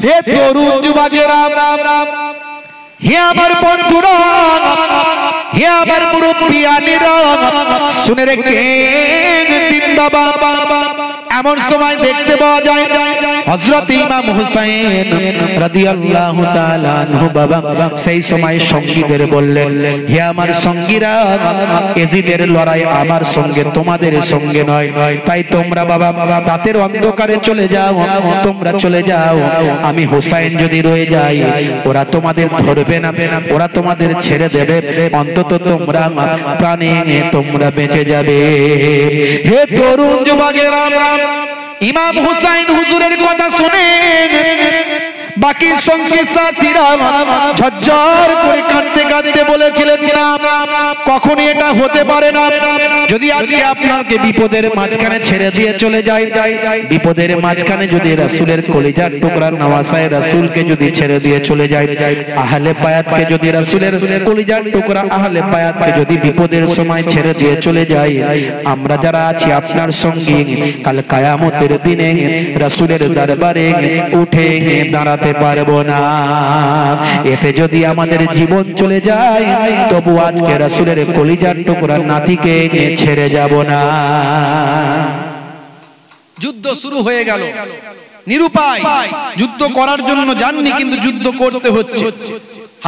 হে তরুণ যুবকেরা, হে আমার বন্ধুরা, হে আমার মুরব্বিয়ানেরা, শুনে রেখেন জিন্দাবাদ। এমন সময় দেখতে পাওয়া যায় হযরত ইমাম হুসাইন রাদিয়াল্লাহু তাআলা আনহু বাবা সেই সময় সঙ্গীদের বললেন, হে আমার সঙ্গীরা, এজিদের লড়াই আমার সঙ্গে তোমাদের সঙ্গে নয়, তাই তোমরা বাবা রাতের অন্ধকারে চলে যাও, তোমরা চলে যাও। আমি হুসাইন যদি রয়ে যাই ওরা তোমাদের ধরবে না, ওরা তোমাদের ছেড়ে দেবে, অন্তত তোমরা প্রাণে তোমরা বেঁচে যাবে। হে তরুণ যুবকেরা, ইমাম হুসাইন হুজুরের কথা শুনে বাকি সঙ্গী সাথীরা ঝরঝর করে কাঁদতে কাঁদতে বলেছিলেন, না কখনই এটা হতে পারে না। যদি আজকে আপনাকে বিপদের মাঝখানে ছেড়ে দিয়ে চলে যায়, বিপদের মাঝখানে যদি রাসূলের কলিজার টুকরা নওয়াসায়ে রাসূলকে যদি ছেড়ে দিয়ে চলে যায়, আহলে বায়াতকে যদি রাসূলের কলিজার টুকরা আহলে বায়াতকে যদি বিপদের সময় ছেড়ে দিয়ে চলে যায়, আমরা যারা আছি আপনার সঙ্গী কাল কিয়ামতের দিনে রাসূলের দরবারে উঠে দাঁড়াতে পারবো না। এতে যদি আমাদের জীবন চলে যায় তবু আজকে রাসূলের কলিজার টুকরা নাতিকে ছেড়ে যাব না। যুদ্ধ শুরু হয়ে গেল, নিরুপায়, যুদ্ধ করার জন্য যাননি কিন্তু যুদ্ধ করতে হচ্ছে।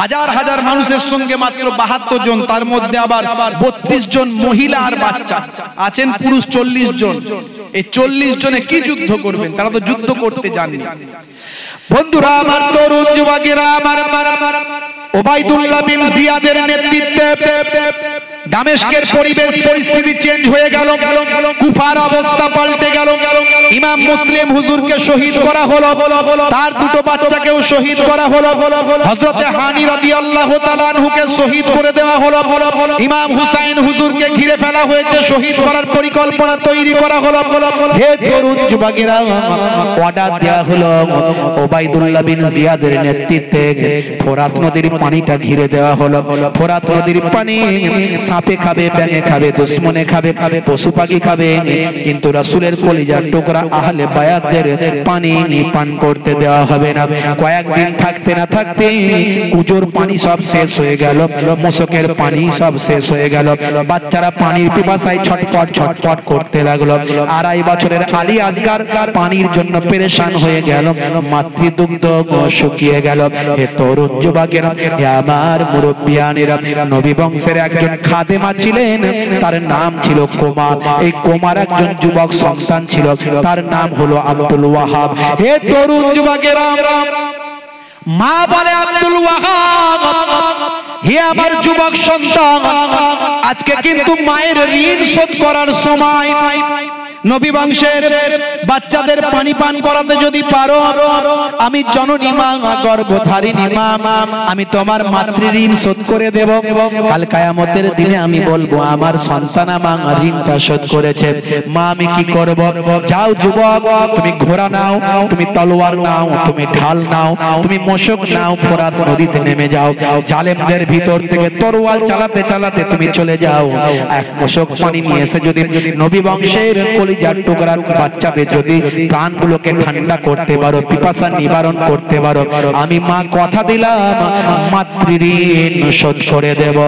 হাজার হাজার মানুষের সঙ্গে মাত্র ৭২ জন, তার মধ্যে আবার ৩২ জন মহিলা আর বাচ্চা আছেন, পুরুষ ৪০ জন। এই ৪০ জনে কি যুদ্ধ করবেন? তারা তো যুদ্ধ করতে যাননি। বন্ধুরা আমার, তরুণ যুবকেরা আমার, ওবাইদুল্লাহ বিন জিয়াদের নেতৃত্বে দামেস্কের পরিবেশ পরিস্থিতি চেঞ্জ হয়ে গেল, কুফার অবস্থা পাল্টে গেল। ইমাম মুসলিম হুজুরকে শহীদ করা হলো, তার দুটো বাচ্চাকেও শহীদ করা হলো। হযরতে হানি রাদিয়াল্লাহু তাআলা আনহুকে শহীদ করে দেওয়া হলো। ইমাম হুসাইন হুজুরকে ঘিরে ফেলা হয়েছে, শহীদ করার পরিকল্পনা তৈরি করা হলো। হে তরুণ যুবকেরা, অর্ডার দেওয়া হলো ওবাইদুল্লাহ বিন জিয়াদের নেতৃত্বে ফোরাত নদীর পানিটা ঘিরে দেওয়া হলো। ফোরাত নদীর পানি সাপে খাবে, ব্যাঙে খাবে, দুশমনে খাবে, পশু পাখি খাবে, কিন্তু রাসূলের কলিজার টুকরা আহলে বায়াতদের পানি পান করতে দেওয়া হবে না। কয়েকদিন থাকতে না থাকতে উজোর পানি সব শেষ হয়ে গেল, মোশকের পানি সব শেষ হয়ে গেল। বাচ্চারা পানির পিপাসায় ছটফট ছটফট করতে লাগলো। ২.৫ বছরের আলী আসগার পানির জন্য পেরেশান হয়ে গেল, মাতৃদুগ্ধ শুকিয়ে গেল। হে তরুণ যুবকেরা, হে আমার মুরব্বিয়ানেরা, নবী বংশের একজন খাদেমা ছিলেন, তার নাম ছিল কোমা। এই কোমার একজন যুবক সন্তান ছিল, তার নাম হলো আব্দুল ওয়াহাব। হে তরুণ যুবকেরা, মা বলে আব্দুল ওয়াহাব, হে আমার যুবক সন্তান, আজকে কিন্তু মায়ের ঋণ শোধ করার সময়। নবী বংশের বাচ্চাদের পানি পান করাতে যদি পারো, আমি জননী মা, গর্ভধারিণী মা, আমি তোমার মাতৃ ঋণ শোধ করে দেব। কাল কিয়ামতের দিনে আমি বলবো আমার সন্তান আমার ঋণটা শোধ করেছে। মা আমি কি করব? যাও যুবক, তুমি ঘোড়া নাও, তুমি তলোয়ার নাও, তুমি ঢাল নাও, তুমি মশক নাও, ফোরাত নদীতে নেমে যাও। জালেমদের ভিতর থেকে তরোয়াল চালাতে চালাতে তুমি চলে যাও। এক মশক পানি নিয়ে এসে যদি নবী বংশের কলিজার টুকরার বাচ্চাদের যদি প্রাণগুলোকে ঠান্ডা করতে পারো, পিপাসা নিবারণ করতে পারো, আমি মা কথা দিলাম মাতৃ ঋণ শোধ করে দেব।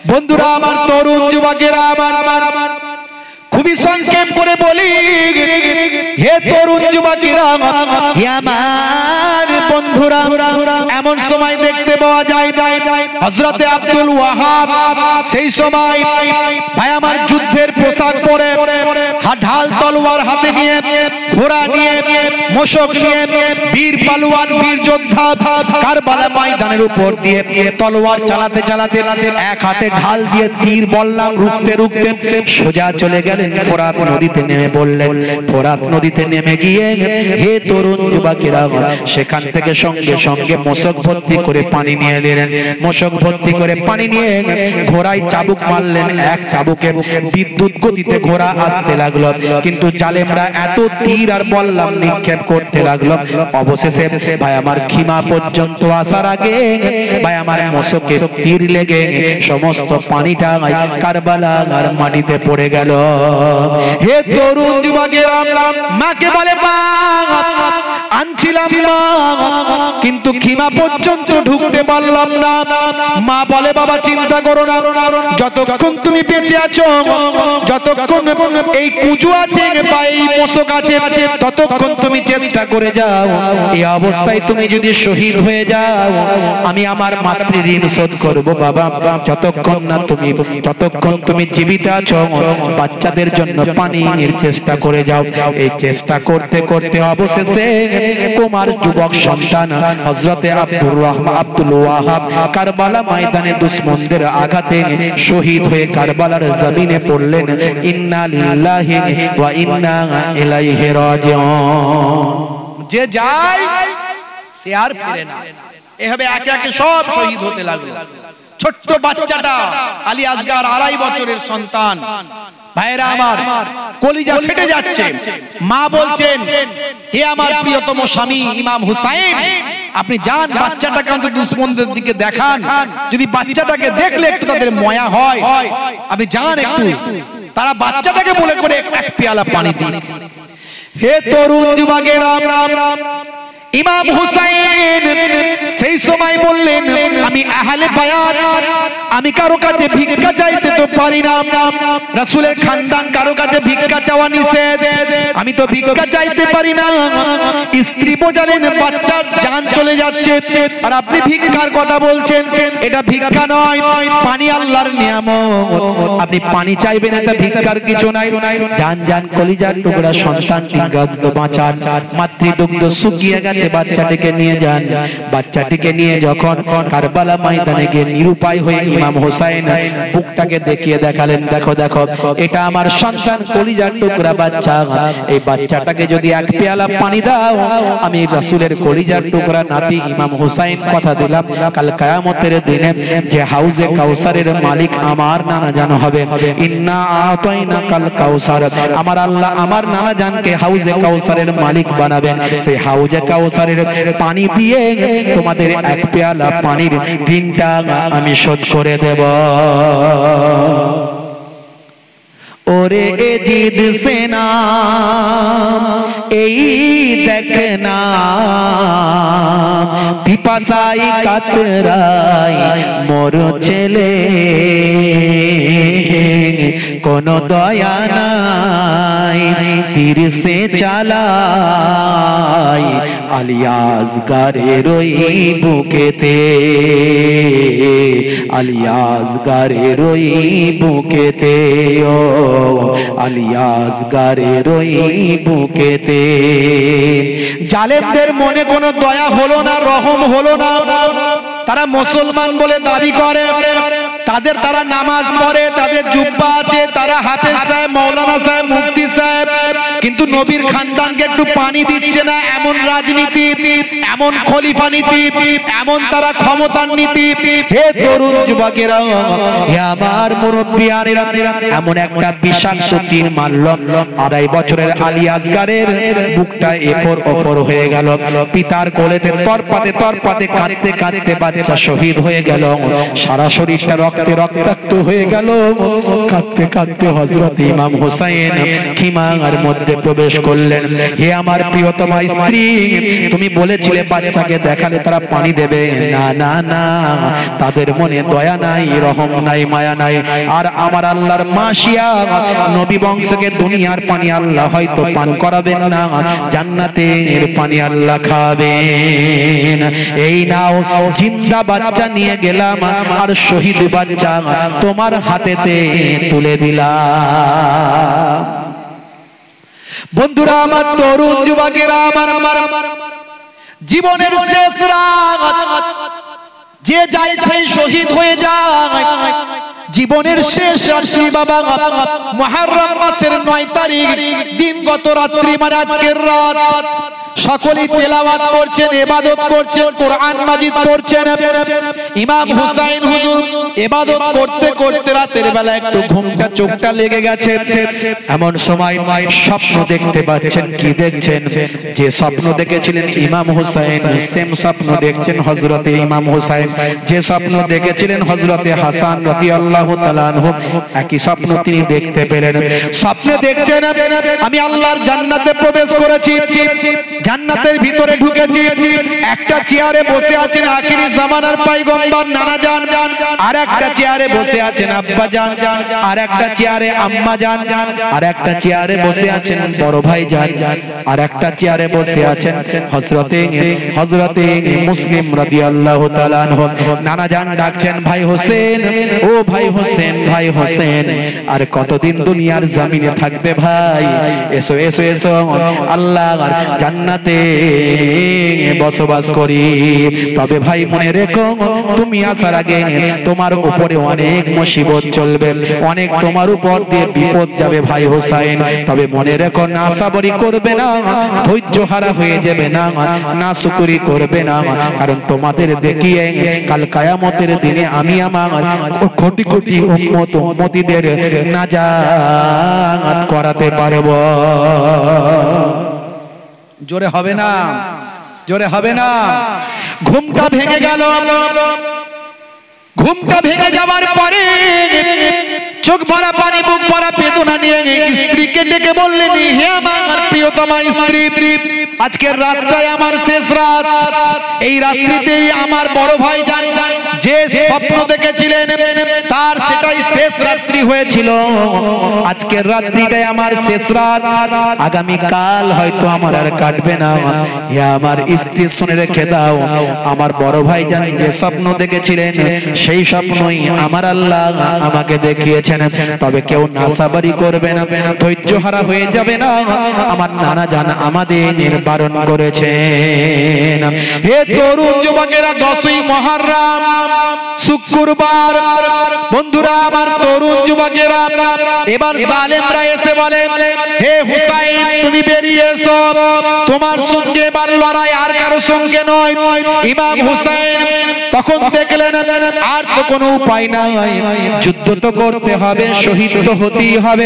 বন্ধুরা আমার, তরুণ যুবকেরা আমার, খুবই সংক্ষেপ করে বলি, হে তরুণ যুবকেরা, হে আমার বন্ধুরা, এমন সময় দেখতে পাওয়া যায় হযরতে আব্দুল ওয়াহাব সেই সময় ভাই আমার যুদ্ধের পোশাক পরে, ঢাল তলোয়ার হাতে নিয়ে, ঘোড়া নিয়ে, মশক নিয়ে, বীর পালোয়ান, বীর যোদ্ধা কারবালা ময়দানের উপর দিয়ে তলোয়ার চালাতে চালাতে, এক হাতে ঢাল দিয়ে তীর বললাম রুখতে রুখতে সোজা চলে গেলেন ফোরাত নদীতে নেমে পড়লেন। ফোরাত নদীতে নেমে গিয়ে হে তরুণ যুবকেরা, সেখান থেকে সঙ্গে সঙ্গে মশক ভর্তি করে পানি নিয়ে এলেন। মশক ভর্তি করে পানি নিয়ে ঘোড়ায় চাবুক মারলেন। এক চাবুকে বিদ্যুৎ গতিতে ঘোড়া আসতে লাগলো, কিন্তু জালেমরা এত তীর আর বললাম নিক্ষেপ করতে লাগলো। অবশেষে ভাই আমার খিমা পর্যন্ত আসার আগে ভাই আমার মশকে তীর লেগে সমস্ত পানিটা কারবালার মাটিতে পড়ে গেল। হে তরুণ যুবকেরা, মাকে বলে মা আনছিলাম মা, কিন্তু খিমা পর্যন্ত ঢুকতে পারলাম না। মা বলে বাবা চিন্তা করো না, যতক্ষণ তুমি বেঁচে আছো, যতক্ষণ এই কুজু আছে বা এই পোষক আছে, ততক্ষণ তুমি চেষ্টা করে যাও। এই অবস্থায় তুমি যদি শহীদ হয়ে যাও, আমি আমার মাতৃ ঋণ শোধ করব বাবা। যতক্ষণ তুমি জীবিত আছো, বাচ্চাদের জন্য পানির চেষ্টা করে যাও। এই চেষ্টা করতে করতে অবশেষে তোমার যুবক সন্তান হযরতে আব্দুল ওয়াহাব কারবালা ময়দানে দুশমনদের আঘাতে শহীদ হয়ে কারবালার জমিনে পড়লেন। ইন্না লিল্লাহি ওয়া ইন্না ইলাইহি রাজিউন। যে যায় সে আর ফিরে না। এভাবে একে একে সব শহীদ হতে লাগলো। ছোট্ট বাচ্চাটা আলী আসগার 2.5 বছরের সন্তান। ভাইরা আমার, কলিজা ফেটে যাচ্ছে। মা বলছেন, হে আমার প্রিয়তম স্বামী ইমাম হুসাইন, আপনি যান বাচ্চাটাকে অন্তত দুশমনদের দিকে দেখান। যদি বাচ্চাটাকে দেখলে একটু তাদের মায়া হয়, আপনি যান একটু, তারা বাচ্চাটাকে বলে করে এক পেয়ালা পানি দিন। হে তরুণ যুবকেরা, ইমাম হুসাইন সেই সময় বললেন, আমি আহলে বায়াত, আমি কারো কাছে ভিক্ষা চাইতে তো পারি না। রাসূলের খানদান কারো কাছে ভিক্ষা চাওয়া নিষেধ, আমি তো ভিক্ষা চাইতে পারি না। স্ত্রী বোঝালেন বাচ্চার জান চলে যাচ্ছে, আর আপনি ভিক্ষার কথা বলছেন। এটা ভিক্ষা নয়, পানি আল্লাহর নিয়ামত। আপনি পানি চাইবেন, এটা ভিক্ষার কিছু নাই। জান জান কলিজার টুকরা সন্তানটি গদ্য বাঁচান, মাতৃদুগ্ধ শুকিয়ে গেছে, বাচ্চাটিকে নিয়ে যান। বাচ্চাটিকে নিয়ে যখন কারবালা ময়দানে গিয়ে নিরুপায় হয়ে ইমাম হুসাইন বুকটাকে দেখিয়ে দেখালেন, দেখো দেখো, এটা আমার সন্তান কলিজার টুকরা বাচ্চা। এই বাচ্চাটাকে যদি এক পেয়ালা পানি দাও, আমি রাসূলের কলিজার টুকরা নাতি ইমাম হুসাইন কথা দিলাম, কাল কিয়ামতের দিনে যে হাউজে কাউসারের মালিক আমার নানা জান হবে। ইন্না আতাইনা কাল কাউসার, আমার আল্লাহ আমার নানা জানকে হাউজে কাউসারের মালিক বানাবেন। সেই হাউজে কাউসারের পানি দিয়ে তোমাদের এক পেয়ালা পানির ঋণটা আমি শোধ করে দেব। ওরে এজিদ সেনা এই দেখনা, পিপাসাই কাতরাই মোর ছেলে, কোনো দয়া নাই তীর সে চালাই আলী আসগারের ওই বুকেতে, আলী আসগারের ওই বুকেতে, ও আলী আসগারের ওই বুকেতে। জালেমদের মনে কোনো দয়া হলো না, রহম হলো না। তারা মুসলমান বলে দাবি করে, তাদের তারা নামাজ পড়ে, তাদের জুব্বা আছে, তারা হাফেজ সাহেব, মাওলানা সাহেব, মুফতি সাহেব, কিন্তু নবীর খানদানকে একটু পানি দিচ্ছে না। এমন রাজনীতি, এমন খলিফা নীতি, এমন তারা ক্ষমতার নীতি। হে তরুণ যুবকেরা, হে আমার মুরব্বিয়ানেরা, এমন একটা বিষাক্ত তীর মারল। 2.5 বছরের আলী আসগারের বুকটা এফর ওফর হয়ে গেল। পিতার কোলেতে তরপাতে তরপাতে কাঁদতে কাঁদতে বাচ্চা শহীদ হয়ে গেল। সারা শরীরটা রক্তে রক্তাক্ত হয়ে গেল। কাঁদতে কাঁদতে হযরত ইমাম হুসাইন খিমার মধ্যে প্রবেশ করলেন। হে আমার প্রিয়তমা স্ত্রী, তুমি বলেছিলে বাচ্চাকে দেখালে তারা পানি দেবে। না না না, তাদের মনে দয়া নাই, রহম নাই, মায়া নাই। আর আমার আল্লাহর মাসিয়া নবী বংশকে দুনিয়ার পানি আল্লাহ হয়তো পান করাবেন না, জান্নাতের পানি আল্লাহ খাবেন। এই নাও, জিন্দা বাচ্চা নিয়ে গেলাম, আর শহীদ বাচ্চা তোমার হাতেতে তুলে দিলাম। বন্ধুরা আমার, তরুণ যুবকেরা আমার, জীবনের শেষ রাত যে যায় সেই শহীদ হয়ে যায়। জীবনের শেষ রাত্রি বাবা, মুহররম মাসের 9 তারিখ দিন, গত রাত্রি মানে আজকের রাত। সকলেই তেলাওয়াত করছেন, ইবাদত করছেন, কোরআন মাজিদ পড়ছেন। ইমাম হুসাইন হুজুর ইবাদত করতে করতে রাতের বেলা একটু ঘুমটা চোখটা লেগে গেছে। এমন সময় স্বপ্ন দেখতে পাচ্ছেন। কি দেখছেন? যে স্বপ্ন দেখেছিলেন ইমাম হুসাইন, সেম স্বপ্ন দেখছেন হযরতে ইমাম হুসাইন। যে স্বপ্ন দেখেছিলেন হযরতে হাসান রাদিয়াল্লাহু তাআলা আনহু, একই স্বপ্ন তিনি দেখতে পেলেন। স্বপ্নে দেখছেন আমি আল্লাহর জান্নাতে প্রবেশ করেছি, জান্নাতের ভিতরে ঢুকেছি। একটা চেয়ারে বসে আছেন আখিরি জামানার পয়গম্বর নানা জান, আর একটা চেয়ারে বসে আছেন আব্বা জান, আর একটা চেয়ারে আম্মা জান, আর একটা চেয়ারে বসে আছেন বড় ভাই জান, আর একটা চেয়ারে বসে আছেন হযরতে মুসলিম রাদিয়াল্লাহু তাআলা আনহু। নানা জান ডাকছেন ভাই হোসেন, ও ভাই হোসেন, ভাই হোসেন, আর কতদিন দুনিয়ার জমিনে থাকবে ভাই? এসো এসো এসো, আল্লাহর জান্নাতে বসবাস করি। তবে ভাই মনে রেখো, তুমি আসার আগে তোমার উপরে অনেক মুসিবত চলবে, অনেক তোমার উপর দিয়ে বিপদ যাবে ভাই হোসেন। তবে মনে রেখো, না সাবরি করবে না, ধৈর্য হারা হয়ে যাবে না, না শুকরি করবে না, কারণ তোমাদের দেখিয়ে কাল কিয়ামতের দিনে আমি আমার কোটি কোটি উম্মতীদের নাজাত করাতে পারবো। জোরে হবে না, জোরে হবে না। ঘুমটা ভেঙে গেল। ঘুমটা ভেঙে যাওয়ার পরে চোখ ভরা পানি, বুক ভরা বেদনা নিয়ে স্ত্রীকে ডেকে বললেন, হে আমার প্রিয়তমা স্ত্রী, আজকের রাতটাই আমার শেষ রাত। এই রাত্রিতেই আমার বড় ভাই জান যে স্বপ্ন দেখেছিলেন তার সেটাই শেষ রাত্রি হয়েছিল। আজকের রাত্রিটাই আমার শেষ রাত, আগামী কাল হয়তো আমার আর কাটবে না। হে আমার স্ত্রী, শুনে রেখে দাও, আমার বড় ভাই জান যে স্বপ্ন দেখেছিলেন সেই স্বপ্নই আমার আল্লাহ আমাকে দেখিয়েছেন। তবে কেউ নাসাবারি করবে না, ধৈর্য হারা হয়ে যাবে না। আমার নানা জান আমাদের বারণ করেছেন। হে তরুণ যুবকেরা, 10ই মুহররম শুক্রবার, বন্ধুরা আমার তরুণ যুবকেরা, এবার জালেমরা এসে বলে, হে হুসাইন তুমি বেরিয়ে এসো, তোমার সঙ্গে এবার লড়াই আর কারো সঙ্গে নয়। ইমাম হুসাইন তখন দেখলেন আর তো কোনো উপায় নাই, যুদ্ধ তো করতে হবে, শহীদ তো হতেই হবে,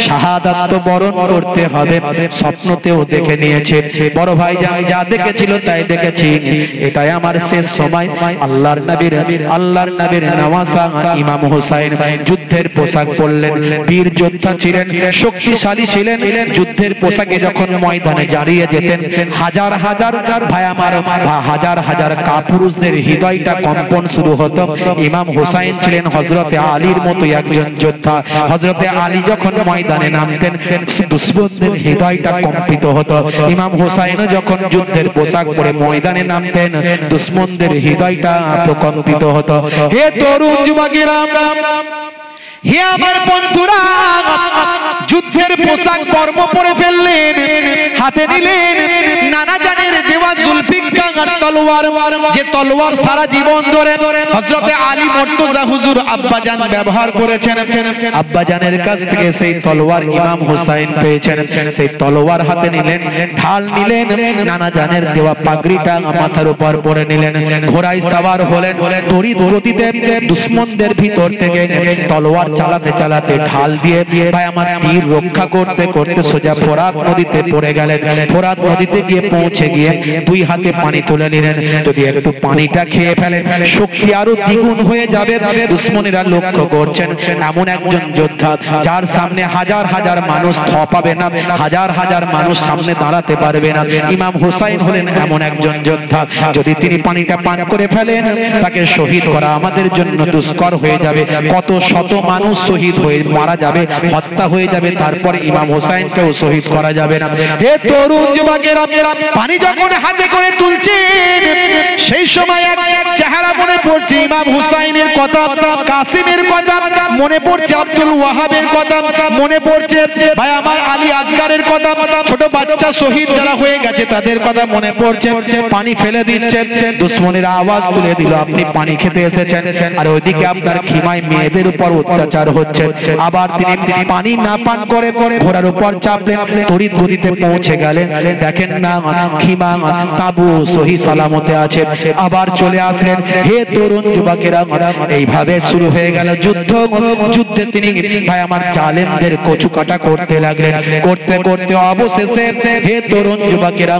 শাহাদাত তো বরণ করতে হবে। স্বপ্নতেও দেখে নিয়েছে বড় ভাই যা দেখেছিল তাই দেখেছি, এটাই আমার শেষ সময়। আল্লাহর নবীর নওয়াজা ইমাম হুসাইন যুদ্ধের পোশাক পরলেন। বীর যোদ্ধা ছিলেন, শক্তিশালী ছিলেন। যুদ্ধের পোশাকে যখন ময়দানে দাঁড়িয়ে যেতেন, হাজার হাজার ভাই আমার হাজার হাজার কাপুরুষদের হৃদয়টা কম্পন শুরু হতো। ইমাম হুসাইন ছিলেন হযরতে আলীর মতো একজন যোদ্ধা। হযরতে আলী যখন ময়দানে নামতেন, দুশমনদের হৃদয়টা কম্পিত হতো। ইমাম হুসাইনও যখন যুদ্ধের পোশাক পরে ময়দানে নামতেন, দুশমনদের হৃদয়টা প্রকম্পিত হতো। হে তরুণ যুবকেরা, হে আমার বন্ধুরা, যুদ্ধের পোশাক কর্ম পরে ফেললেন, হাতে নিলেন নানা জানের দেওয়া জুলফিকার তলোয়ার, যে তলোয়ার সারা জীবন ধরে হযরতে আলী মুর্তজা হুজুর আব্বাজান ব্যবহার করেছেন। আব্বাজানের কাছ থেকে সেই তলোয়ার ইমাম হুসাইন পেয়েছেন। সেই তলোয়ার হাতে নিলেন, ঢাল নিলেন, নানা জানের দেওয়া পাগড়িটা মাথার উপর পরে নিলেন, ঘোড়ায় সওয়ার হলেন। তড়িৎ গতিতে দুশমনদের ভিতর থেকে তলোয়ার চালাতে চালাতে ঢাল দিয়ে ভাই আমার তীর রক্ষা করতে করতে সোজা ফোরাত নদীতে পড়ে গেলেন। ফোরাত নদীতে গিয়ে পৌঁছে গিয়ে দুই হাতে পানি তুলে নিলেন, যদি একটু পানিটা খেয়ে ফেলেন শক্তি আরো দ্বিগুণ হয়ে যাবে। দুশমনেরা লক্ষ্য করছেন এমন একজন যোদ্ধা যার সামনে হাজার হাজার মানুষ থপাবে না, হাজার হাজার মানুষ সামনে দাঁড়াতে পারবে না। ইমাম হুসাইন হলেন এমন একজন যোদ্ধা, যদি তিনি পানিটা পান করে ফেলেন তাকে শহীদ করা আমাদের জন্য দুষ্কর হয়ে যাবে। কত শত মানুষ শহীদ হয়ে মারা যাবে, হত্যা হয়ে যাবে, তারপর ইমাম হুসাইনকেও শহীদ করা যাবে না। হে তরুণ যুবকেরা, পানি যখন হাতে করে তুলছেন সেই সময় এক চেহারা মনে পড়ছে ইমাম হুসাইনের কথা, কাসিমের কথা, মনে পড়ছে আব্দুল ওয়াহাবের কথা, মনে পড়ছে ভাই আমার আলী আসগারের কথা, ছোট বাচ্চা শহীদ যারা হয়ে গেছে তাদের কথা মনে পড়ছে। পানি ফেলে দিচ্ছে, দুশমনের আওয়াজ তুলে দিল আপনি পানি খেতে এসেছেন, আর ওইদিকে আপনার খিমায় মেয়েদের উপর অত্যাচার হচ্ছে। আবার তিনি পানি না পান করে ঘোড়ার উপর চাপলেন, তড়িৎ গতিতে পৌঁছে গেলেন, দেখেন না খিমা তাবু সহি সালামতে আছে। আবার চলে আসলেন, হে তরুণ যুবকেরা, এইভাবে শুরু হয়ে গেল যুদ্ধ। যুদ্ধে তিনি ভাই আমার জালেমদের কচু কাটা করতে লাগলেন, করতে করতে অবশেষে হে তরুণ যুবকেরা,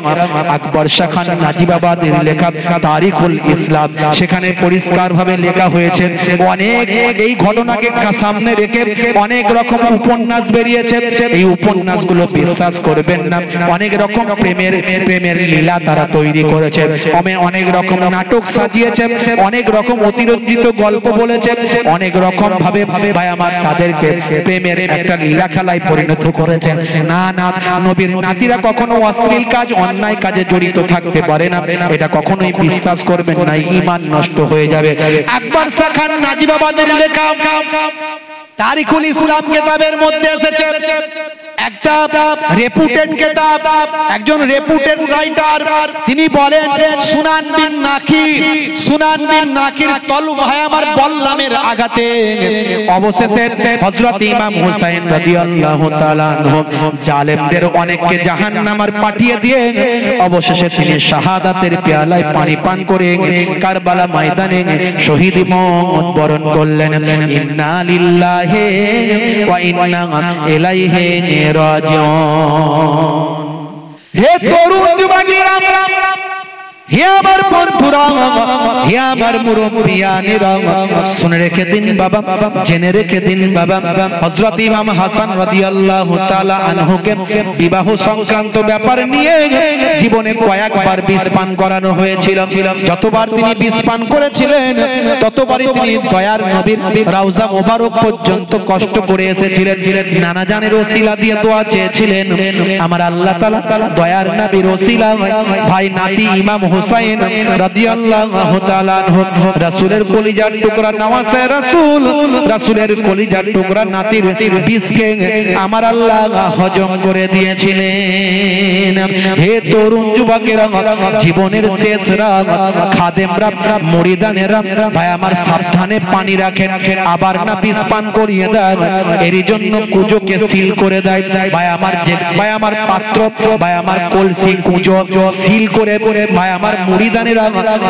আকবর শাহ খান নাজিবাবাদের লেখা তারিখুল ইসলাম, সেখানে পরিষ্কার ভাবে লেখা হয়েছে অনেক এই ঘটনাকে সামনে রেখে অনেক রকম উপন্যাস বেরিয়েছে। এই উপন্যাসগুলো বিশ্বাস করবেন না, অনেক রকম প্রেমের লীলা তারা তৈরি করেছে, অনেক রকম নাটক সাজিয়েছে, অনেক রকম অতিরঞ্জিত গল্প বলেছে, অনেক রকম ভাবে ভাই আমার তাদেরকে প্রেমের একটা লীলা খেলায় পরিণত করেছে। না না, নবীর নাতিরা কখনো অশ্লীল কাজ অন্যায় কাজে জড়িত থাকতে পারে না, এটা কখনোই বিশ্বাস করবেন না, ঈমান নষ্ট হয়ে যাবে। আকবর শাহ খান নাজিবাবাদের লেখা তারিখুল ইসলাম কিতাবের মধ্যে এসেছে একটা রেপুটেড কিতাব, একজন রেপুটেড রাইটার, তিনি বলেন সুনান বিন নাকির তলভায় আমার বল্লামের আঘাতে অবশেষে হযরত ইমাম হুসাইন রাদিয়াল্লাহু তাআলা আনহু জালেমদের অনেককে জাহান্নামে পাঠিয়ে দিয়ে অবশেষে তিনি শাহাদাতের পেয়ালায় পানি পান করে কারবালা ময়দানে শহীদ মওত বরণ করলেন। ইন্না লিল্লাহি ওয়া ইন্না ইলাইহি রাজিউন। হে তরুণ যুবকেরা, হে আমার বন্ধুরা, হে আমার মুরব্বিয়ানেরা, শুনে রেখে দিন বাবা, জেনে রেখে দিন বাবা, হযরত ইমাম হাসান রাদিয়াল্লাহু তাআলা আনহুকে বিবাহ সংক্রান্ত ব্যাপার নিয়ে জীবনে কয়েকবার বিষ পান করানো হয়েছিল। যতবার তিনি বিষ পান করেছিলেন ততবারই তিনি দয়ার নবীর রওজা মোবারক পর্যন্ত কষ্ট করে এসেছিলেন। নানা জানের ওসিলা দিয়ে দোয়া চেয়েছিলেন, আমার আল্লাহ তাআলা দয়ার নবীর ওসিলা ভাই নাতি ইমাম হুসাইন রাদিয়াল্লাহু তাআলা আনহু রাসূলের কলিজার টুকরা নওয়াসে রাসূলের কলিজার টুকরা নাতির বিষকে আমার আল্লাহ হজম করে দিয়েছিলেন। হে তরুণ যুবকেরা, জীবনের শেষ রাত খাদেমরা মুরিদানেরা ভাই আমার সাবধানে পানি রাখেন, আবার না বিষ পান করিয়ে দেয়, এর জন্য কুজোকে সিল করে দেয়। ভাই আমার পাত্র, ভাই আমার কলসি কুজো সিল করে ভাই আমার মুরিদানেরা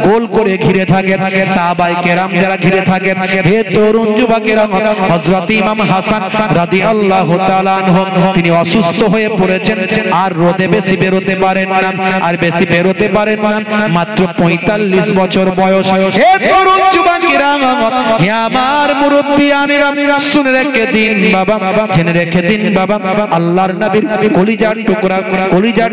গোল করে ঘিরে থাকে, সাহাবায়ে কেরাম যারা ঘিরে থাকে। হে তরুণ যুবকেরা, হযরত ইমাম হাসান রাদিয়াল্লাহু তাআলা আনহু তিনি অসুস্থ হয়ে পড়েছেন, আর রোদে বেশি বেরোতে পারেন না, আর বেশি বেরোতে পারেন না, মাত্র 45 বছর বয়স। হে তরুণ যুবকেরা, হে আমার মুরব্বিয়ানেরা, শুনে রেখে দিন বাবা, জেনে রেখে দিন বাবা, আল্লাহর নবীর কলিজার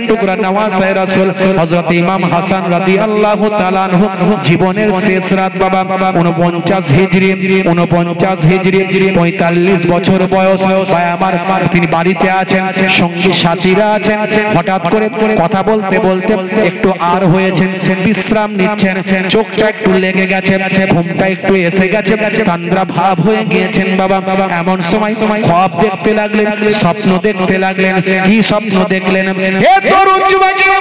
টুকরা নওয়াসে রাসূল হযরত ইমাম হাসান রাদিয়াল্লাহু তাআলা আনহু জীবনের শেষ রাত বাবা 49 হিজরি 45 বছর বয়স। ভাই আমার তিনি বাড়িতে আছেন, সঙ্গী সাথীরা আছেন, হঠাৎ করে কথা বলতে বলতে একটু আর হয়েছেন, বিশ্রাম নিচ্ছেন, চোখটা একটু লেগে গেছে, ঘুমটা একটু এসে গেছে, তান্দ্রা ভাব হয়ে গিয়েছেন বাবা। এমন সময় খ্বাব দেখতে লাগলেন, স্বপ্ন দেখতে লাগলেন। কি স্বপ্ন দেখলেন? হে তরুণ যুবকেরা,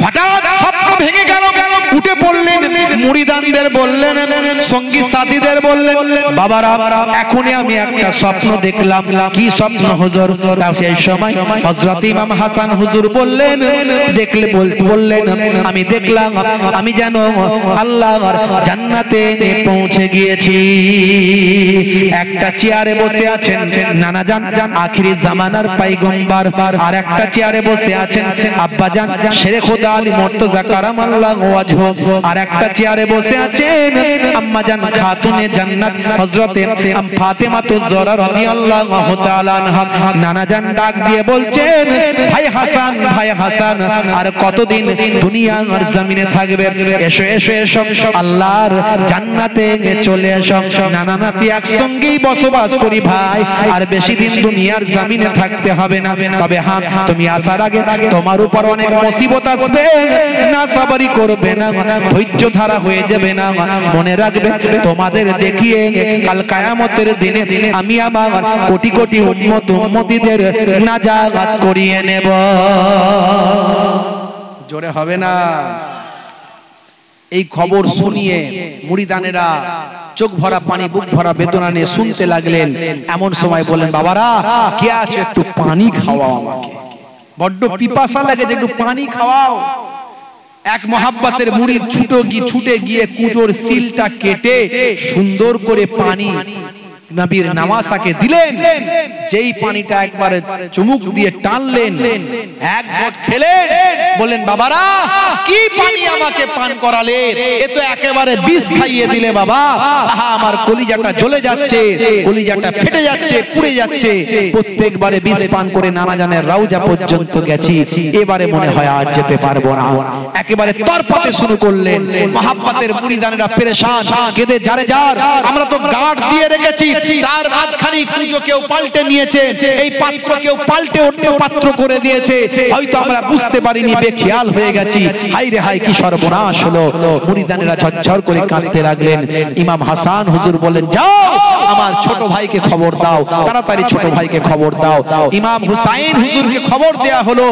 হঠাৎ স্বপ্ন ভেঙে গেল, উঠে পড়লেন, মুরিদানদের বললেন, সঙ্গী সাথীদের বললেন, বাবারা এখনই আমি একটা স্বপ্ন দেখলাম। কি স্বপ্ন হুজুর? সেই সময় হযরত ইমাম হাসান হুজুর বললেন, বললেন আমি দেখলাম আমি যেন আল্লাহর জান্নাতে পৌঁছে গিয়েছি। একটা চেয়ারে বসে আছেন নানা জান আখিরি জামানার পয়গম্বর, আর একটা চেয়ারে বসে আছেন আব্বা জান শেরে খোদা আলী মুর্তজা কারামাল্লাহু ওয়াজহু, আর একটা চেয়ারে বসে আছেন আম্মা জান খাতুনে জান্নাত হযরতে ফাতেমাতুজ জোহরা রাদিয়াল্লাহু তাআলা আনহা। নানা জান ডাক দিয়ে বলছেন, ভাই হাসান আর কতদিন দুনিয়ার জমিনে থাকবে? এসো এসো এসো, আল্লাহর জান্নাতে চলে এসো। নানা নাতি একসঙ্গেই বসবাস করি ভাই, আর বেশি দিন দুনিয়ার জমিনে থাকতে হবে না, তবে হ্যাঁ তুমি আসার আগে তোমার উপর অনেক মুসিবত আসবে, না সবরি করবে না, ধৈর্য ধারা হয়ে যাবে না। মনে রাখবে তোমাদের দেখিয়ে কাল কিয়ামতের দিনে আমি আমার কোটি কোটি উম্মতিদের নাজাত করিয়ে নেব। জোরে হবে না? এই খবর শুনিয়ে মুরিদানেরা চোখ ভরা পানি বুক ভরা বেদনা নিয়ে শুনতে লাগলেন। এমন সময় বলেন, বাবারা কে আছে একটু পানি খাওয়াও আমাকে, বড্ড পিপাসা লাগে, যে একটু পানি খাওয়াও। এক মহাব্বতের মুরিদ ছুটে গিয়ে কুজোর সিলটা কেটে সুন্দর করে পানি নবীর নামাসাকে দিলেন। যেই পানিটা একবারে চুমুক দিয়ে টানলেন, এক ঘট খেলেন, বলেন বাবারা কি পানি আমাকে পান করালে, এ তো একেবারে বিষ খাইয়ে দিলে বাবা। আহা আমার কলিজাটা জ্বলে যাচ্ছে, কলিজাটা ফেটে যাচ্ছে, পুড়ে যাচ্ছে। প্রত্যেকবারে বিষ পান করে নানা জানের রওজা পর্যন্ত গেছি, এবারে মনে হয় আজ যেতে পারবো না। একেবারে তরপাতে শুরু করলেন। মহাব্বতের মুরিদানেরা পেরেশান, কেঁদে যারে যার আমরা তো গার্ড দিয়ে রেখেছি, তার মাঝখানে কুজো কেউ পাল্টে নিয়েছে, এই পাত্র কেউ পাল্টে অন্য পাত্র করে দিয়েছে, হয়তো আমরা বুঝতে পারিনি, বেখেয়াল হয়ে গেছি। হায় রে হায় কি সর্বনাশ হলো। মুরিদানেরা ঝরঝর করে কাঁদতে লাগলেন। ইমাম হাসান হুজুর বলেন, যাও আমার ছোট ভাইকে খবর দাও, তাড়াতাড়ি ছোট ভাইকে খবর দাও। ইমাম হুসাইন হুজুরকে খবর দেয়া হলো,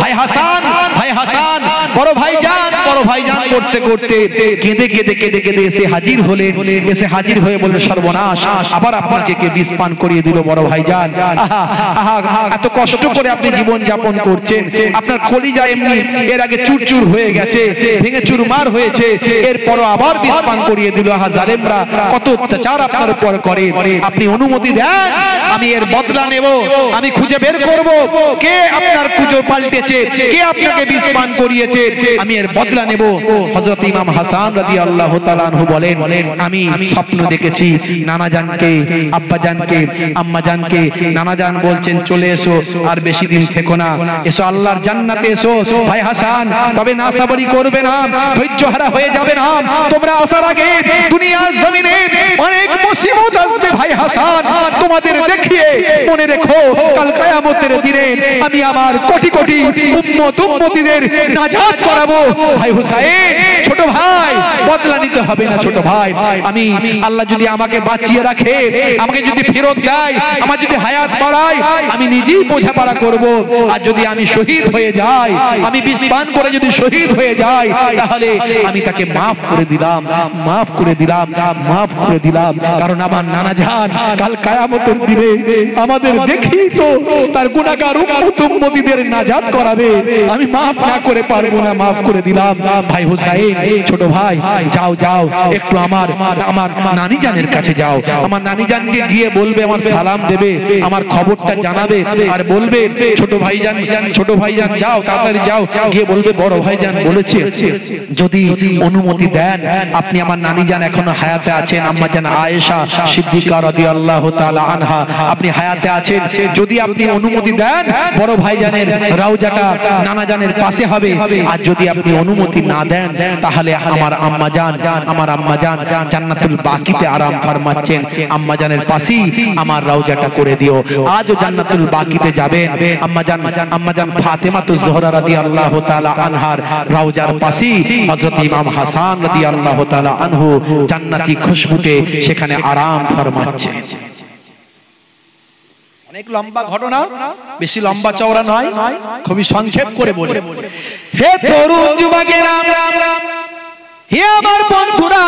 ভাই হাসান, ভাই হাসান, বড় ভাইজান, বড় ভাইজান করতে করতে কেঁদে কেঁদে কেঁদে কেঁদে এসে হাজির হলেন। এসে হাজির হয়ে বলল, সর্বনাশ, আবার আপনাকে কে বিষ পান করিয়ে দিল বড় ভাইজান। এত কষ্ট করে আপনি জীবন যাপন করছেন, আপনার কলিজা এমনি এর আগে চুরচুর হয়ে গেছে, ভেঙে চুরমার হয়েছে, এরপরও আবার বিষ পান করিয়ে দিল। জালেমরা কত অত্যাচার আপনার উপর করে, আপনি অনুমতি দেন, আমি এর বদলা নেব, আমি খুঁজে বের করব কে আপনার কুজো পাল্টেছে, কে আপনাকে বিষ পান করিয়েছে, আমি এর বদলা নেব। হযরত ইমাম হাসান রাদিয়াল্লাহু তাআলা আনহু বলেন, আমি স্বপ্ন দেখেছি নানা জানকে, আব্বা জানকে, আম্মা জানকে। নানা জান বলছেন, চলে এসো, আর বেশি দিন থেকো না, এসো আল্লাহর জান্নাতে এসো। ভাই হাসান, তবে না সাবরি করবে না, ধৈর্য হারা হয়ে যাবে না, তোমরা আসার আগে দুনিয়ার জমিনে অনেক মুসিবত আসবে। ভাই হাসান, তোমাদের দেখিয়ে মনে রেখো কাল কিয়ামতের দিনে আমি আমার কোটি কোটি উম্মতিদের নাজাত করাবো। ভাই হুসাইন, ছোট ভাই, বদলা নিতে হবে না ছোট ভাই। আমি আল্লাহ যদি আমাকে বাঁচিয়ে রাখে, আমাকে যদি ফেরত দেয়, আমার যদি হায়াত বাড়ায়, আমি নিজেই বোঝাপড়া করব। আর যদি আমি শহীদ হয়ে যাই, আমি বিষ পান করে যদি শহীদ হয়ে যাই, তাহলে আমি তাকে মাফ করে দিলাম, মাফ করে দিলাম, মাফ করে দিলাম। কারণ আমার নানা জান কাল কিয়ামতের দিনে আমাদের দেখি তো তার গুনাহগার উম্মতিদের নাজাত করাবে, আমি মাফ না করে পারবো না, মাফ করে দিলাম। ভাই হুসাইন, ছোট ভাই, যাও যাও একটু আমার নানি জানের কাছে যাও, আমার নানি জানকে গিয়ে বলবে, আমার সালাম দেবে, আমার খবরটা জানাবে, আর বলবে ছোট ভাইজান, ছোট ভাইজান যাও, তাড়াতাড়ি যাও, গিয়ে বলবে বড় ভাইজান বলেছে যদি অনুমতি দেন আপনি আমার নানি জান এখনো হায়াতে আছেন, আম্মা জান আয়েশা সিদ্দিকা রাদিয়াল্লাহু তাআলা আনহা আপনি হায়াতে আছেন, যদি আপনি অনুমতি দেন বড় ভাইজানের রওজাটা নানা জানের পাশে হবে, আর যদি আপনি অনুমতি না দেন তাহলে আমার আম্মা জান জান্নাতুল বাকিতে আরাম ফরমাচ্ছেন, আম্মা জানের পাশেই আমার রওজাটা করে দিও। আজও জান্নাতুল বাকিতে যাবেন, আম্মা জান ফাতেমাতুজ জোহরা রাদিয়াল্লাহু তাআলা আনহার রওজার পাশেই হযরত ইমাম হাসান রাদিয়াল্লাহু তাআলা আনহু জান্নাতি খুশবুতে সেখানে আরাম ফরমাচ্ছেন। অনেক লম্বা ঘটনা, বেশি লম্বা চওড়া নয়, খুবই সংক্ষেপ করে বলি। হে তরুণ যুবকেরা, হে আমার বন্ধুরা,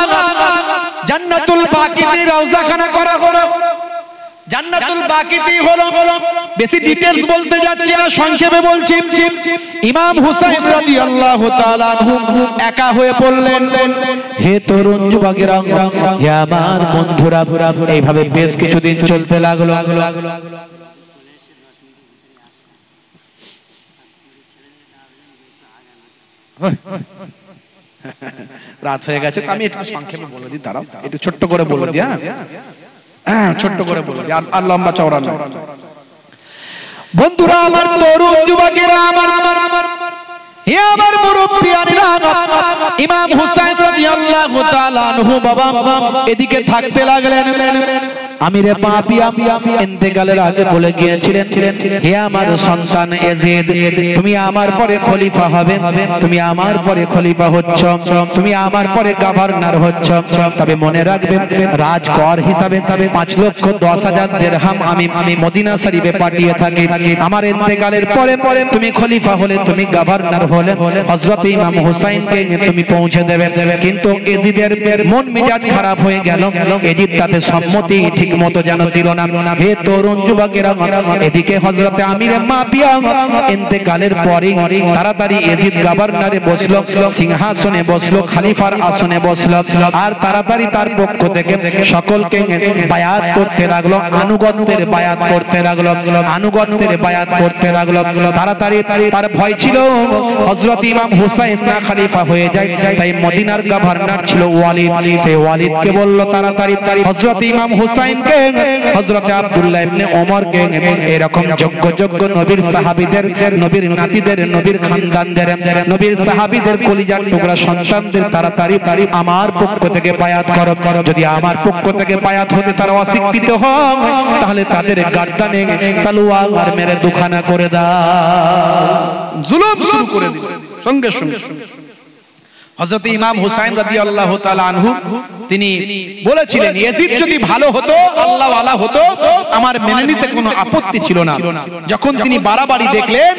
জান্নাতুল বাকিতে রওজাখানা করা হলো। জান্নাতুল বাকিতেই হলো, বেশি ডিটেইলস বলতে যাচ্ছি না, সংক্ষেপে বলছি। ইমাম হুসাইন রাদিয়াল্লাহু তাআলা আনহু একা হয়ে পড়লেন। হে তরুণ যুবকেরা, হে আমার বন্ধুরা, এইভাবে বেশ কিছুদিন চলতে লাগলো। রাত হয়ে গেছে, আমি একটু সংক্ষেপে বলে দিই, দাঁড়াও একটু ছোট্ট করে বলে দিই। হ্যাঁ, ছোট্ট করে বলে দিই, আর লম্বা চওড়া নয়। বন্ধুরা আমার, তরুণ যুবকেরা আমার, হে আমার মুরব্বিয়ানেরা, ইমাম হুসাইন রাদিয়াল্লাহু রাদিয়াল্লাহু তাআলা আনহু বাবা এদিকে থাকতে লাগলেন। আমিরে পাপিয়া ইন্তেকালের আগে বলে গিয়েছিলেন, হে আমার সন্তান ইয়াজিদ, তুমি আমার পরে খলিফা হবে, তুমি আমার পরে খলিফা হচ্ছ, তুমি আমার পরে গভর্নর হচ্ছ। তবে মনে রাখবে রাজকর হিসাবে 5,10,000 দিরহাম আমি মদিনা শরীফে পাঠিয়ে থাকি। আমার ইন্তেকালের পরে তুমি খলিফা হলে, তুমি গভর্নর হলে, হযরত ইমাম হুসাইনকে তুমি পৌঁছে দেবে। কিন্তু ইয়াজিদের মন মেজাজ খারাপ হয়ে গেল। ইয়াজিদ তাতে সম্মতি ঠিক মতো যেন দিল না। হে তরুণ যুবকেরা, এদিকে হযরত আমিরে মাপিয়া ইন্তেকালের পরে তাড়াতাড়ি ইয়াজিদ গভর্নরে বসলো, সিংহাসনে বসলো, খলিফার আসনে বসলো, আর তাড়াতাড়ি তার পক্ষ থেকে সকলকে বায়াত করতে লাগলো, আনুগত্যের বায়াত করতে লাগলো, আনুগত্যের বায়াত করতে লাগলো। তাড়াতাড়ি তার ভয় ছিল হযরত ইমাম হুসাইন না খলিফা হয়ে যায়, তাই মদিনার গভর্নর ছিল ওয়ালিদ। সেই ওয়ালিদকে বলল তাড়াতাড়ি হযরত ইমাম হুসাইনকে, হযরত আব্দুল্লাহ ইবনে ওমরকে, এরকম যোগ্য নবীর সাহাবীদের, নবীর নাতিদের, নবীর খানদানদের, নবীর সাহাবীদের কলিজার টুকরা সন্তানদের তাড়াতাড়ি আমার পক্ষ থেকে বায়াত করো। যদি আমার পক্ষ থেকে বায়াত হতে তারা অস্বীকৃত হয়, তাহলে তাদের গর্দানে তলোয়ার মেরে দুখানা করে দাও। জুলুম শুরু করে দিল সঙ্গে সঙ্গে। হযরত ইমাম হুসাইন রাদিয়াল্লাহু তাআলা আনহু তিনি বলেছিলেন, ইয়াজিদ যদি ভালো হতো, আল্লাহ ওয়ালা হতো, আমার মেনে নিতে কোনো আপত্তি ছিল না। যখন তিনি বাড়াবাড়ি দেখলেন,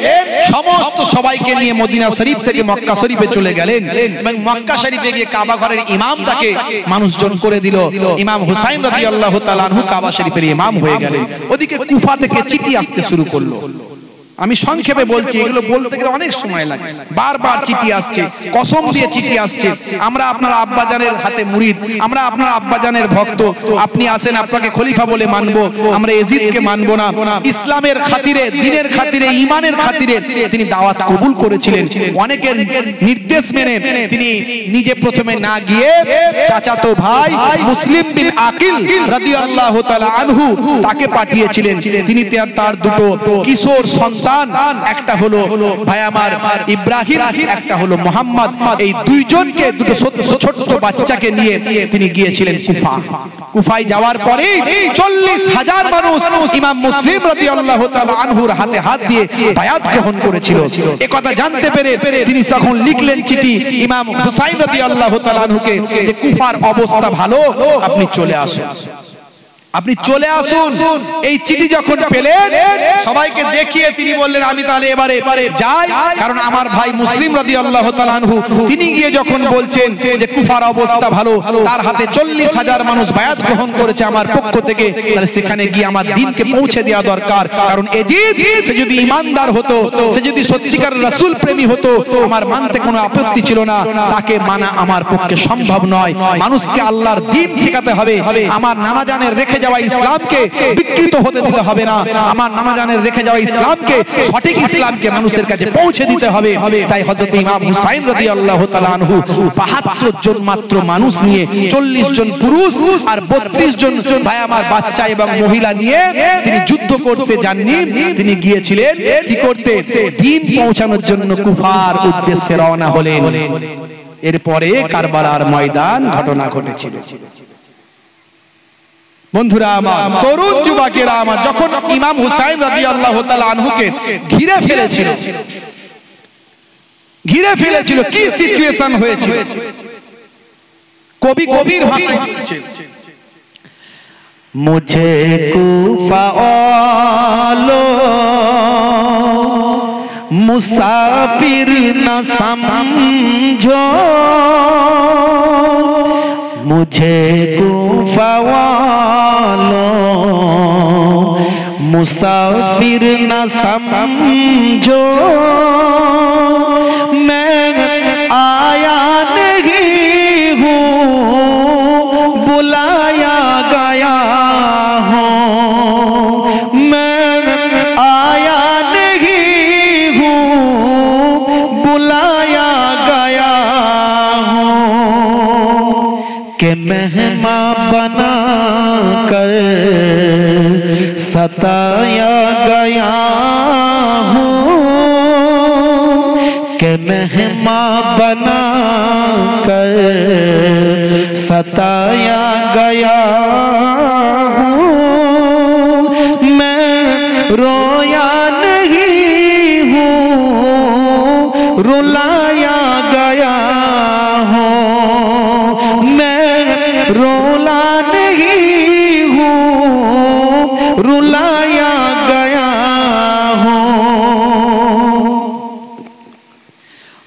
সমস্ত সবাইকে নিয়ে মদিনা শরীফ থেকে মক্কা শরীফে চলে গেলেন এবং মক্কা শরীফে গিয়ে কাবা ঘরের ইমামটাকে মানুষজন করে দিল। ইমাম হুসাইন রাদিয়াল্লাহু তাআলা আনহু কাবা শরীফের ইমাম হয়ে গেলেন। ওদিকে কুফা থেকে চিঠি আসতে শুরু করলো। আমি সংক্ষেপে বলছি, এগুলো বলতে গেলে অনেক সময় লাগে। বারবার চিঠি আসছে, কসম দিয়ে চিঠি আসছে, আমরা আপনার আব্বাজানের হাতে মুরিদ, আমরা আপনার আব্বাজানের ভক্ত, আপনি আসেন, আপনাকে খলিফা বলে মানবো, আমরা ইয়াজিদকে মানবো না। ইসলামের খাতিরে, দ্বীনের খাতিরে, ঈমানের খাতিরে তিনি দাওয়াত কবুল করেছিলেন। অনেকের নির্দেশ মেনে তিনি নিজে প্রথমে না গিয়ে চাচাতো ভাই মুসলিম বিন আকিল রাদিয়াল্লাহু তাআলা আনহু তাকে পাঠিয়েছিলেন। তিনি তার দুটো কিশোর সন্তান, একটা হলো ভাই আমার ইব্রাহিম, একটা হলো মুহাম্মদ, এই দুইজনকে, দুটো ছোট বাচ্চাকে নিয়ে তিনি গিয়েছিলেন কুফা। কুফায় যাওয়ার পরে 40,000 মানুষ ইমাম মুসলিম রাদিয়াল্লাহু তাআলা আনহুর হাতে হাত দিয়ে বায়াত গ্রহণ করেছিল। এই কথা জানতে পেরে তিনি তখন লিখলেন চিঠি ইমাম হুসাইন রাদিয়াল্লাহু তাআলা আনহুকে যে কুফার অবস্থা ভালো, আপনি চলে আসুন, আপনি চলে আসুন। এই চিঠি যখন পেলেন, সবাইকে দেখিয়ে তিনি বললেন, আমি তাহলে এবারে যাই, কারণ আমার ভাই মুসলিম রাদিয়াল্লাহু তাআলা আনহু তিনি গিয়ে যখন বলছেন যে কুফার অবস্থা ভালো, তার হাতে 40,000 মানুষ বায়াত গ্রহণ করেছে আমার পক্ষ থেকে, তাহলে সেখানে গিয়ে আমার দ্বীনকে পৌঁছে দেওয়া দরকার। কারণ ইয়াজিদ সে যদি ঈমানদার হতো, সে যদি সত্যিকার রাসূল প্রেমী হতো, আমার মানতে কোনো আপত্তি ছিল না, তাকে মানা আমার পক্ষে সম্ভব নয়। মানুষকে আল্লাহর দ্বীন শেখাতে হবে। আমার নানা জানের রেখে যাওয়া ইসলামকে বিকৃত হতে দিতে হবে না। আমার নানা জানের রেখে যাওয়া ইসলামকে, সঠিক ইসলামকে মানুষের কাছে পৌঁছে দিতে হবে। তাই হযরত ইমাম হুসাইন রাদিয়াল্লাহু তাআলা আনহু 72 জন মাত্র মানুষ নিয়ে, 40 জন পুরুষ আর 32 জন ভাই আমার বাচ্চা এবং মহিলা নিয়ে তিনি যুদ্ধ করতে যাননি। তিনি গিয়েছিলেন কি করতে? দ্বীন পৌঁছানোর জন্য কুফার উদ্দেশ্যে রওনা হলেন। এরপরে কারবালার ময়দান ঘটনা ঘটেছিল। বন্ধুরা আমার, তরুণ যুবকেরা আমার, যখন ইমাম হুসাইন রাদিয়াল্লাহু তাআলা আনহুকে ঘিরে ফেলেছিল, কি সিচুয়েশন হয়েছিল কবি গভীর ভাষায় লিখছেন, মুঝে কুফা ওয়ালো মুসাফির না সমঝো, मुझे कुफा वालों मुसाफिर न समझो, मैं आया नहीं हूँ, बुलाया गया हूँ, मैं आया नहीं हूँ, बुलाया गया के मेहमान बना कर सताया गया हूँ, के मेहमान मेहमान बना कर सताया गया हूँ, मैं रोया नहीं हूँ, रुलाया गया हूँ, मैं रोला नहीं हूँ, रुलाया गया हूँ।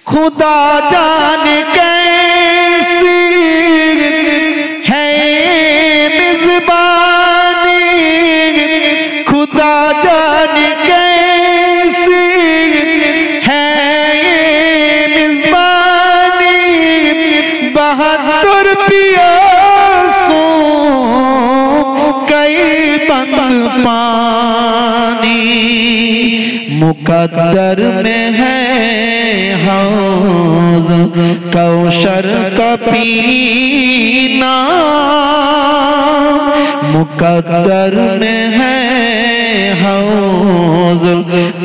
खुदा जाने कैसी है मेज़बानी, खुदा जाने कैसी है मेज़बानी, 72 पियासों कई बंद पानी, मुकद्दर में है हौज़ कौशर का पीना, मुकद्दर में है हौज़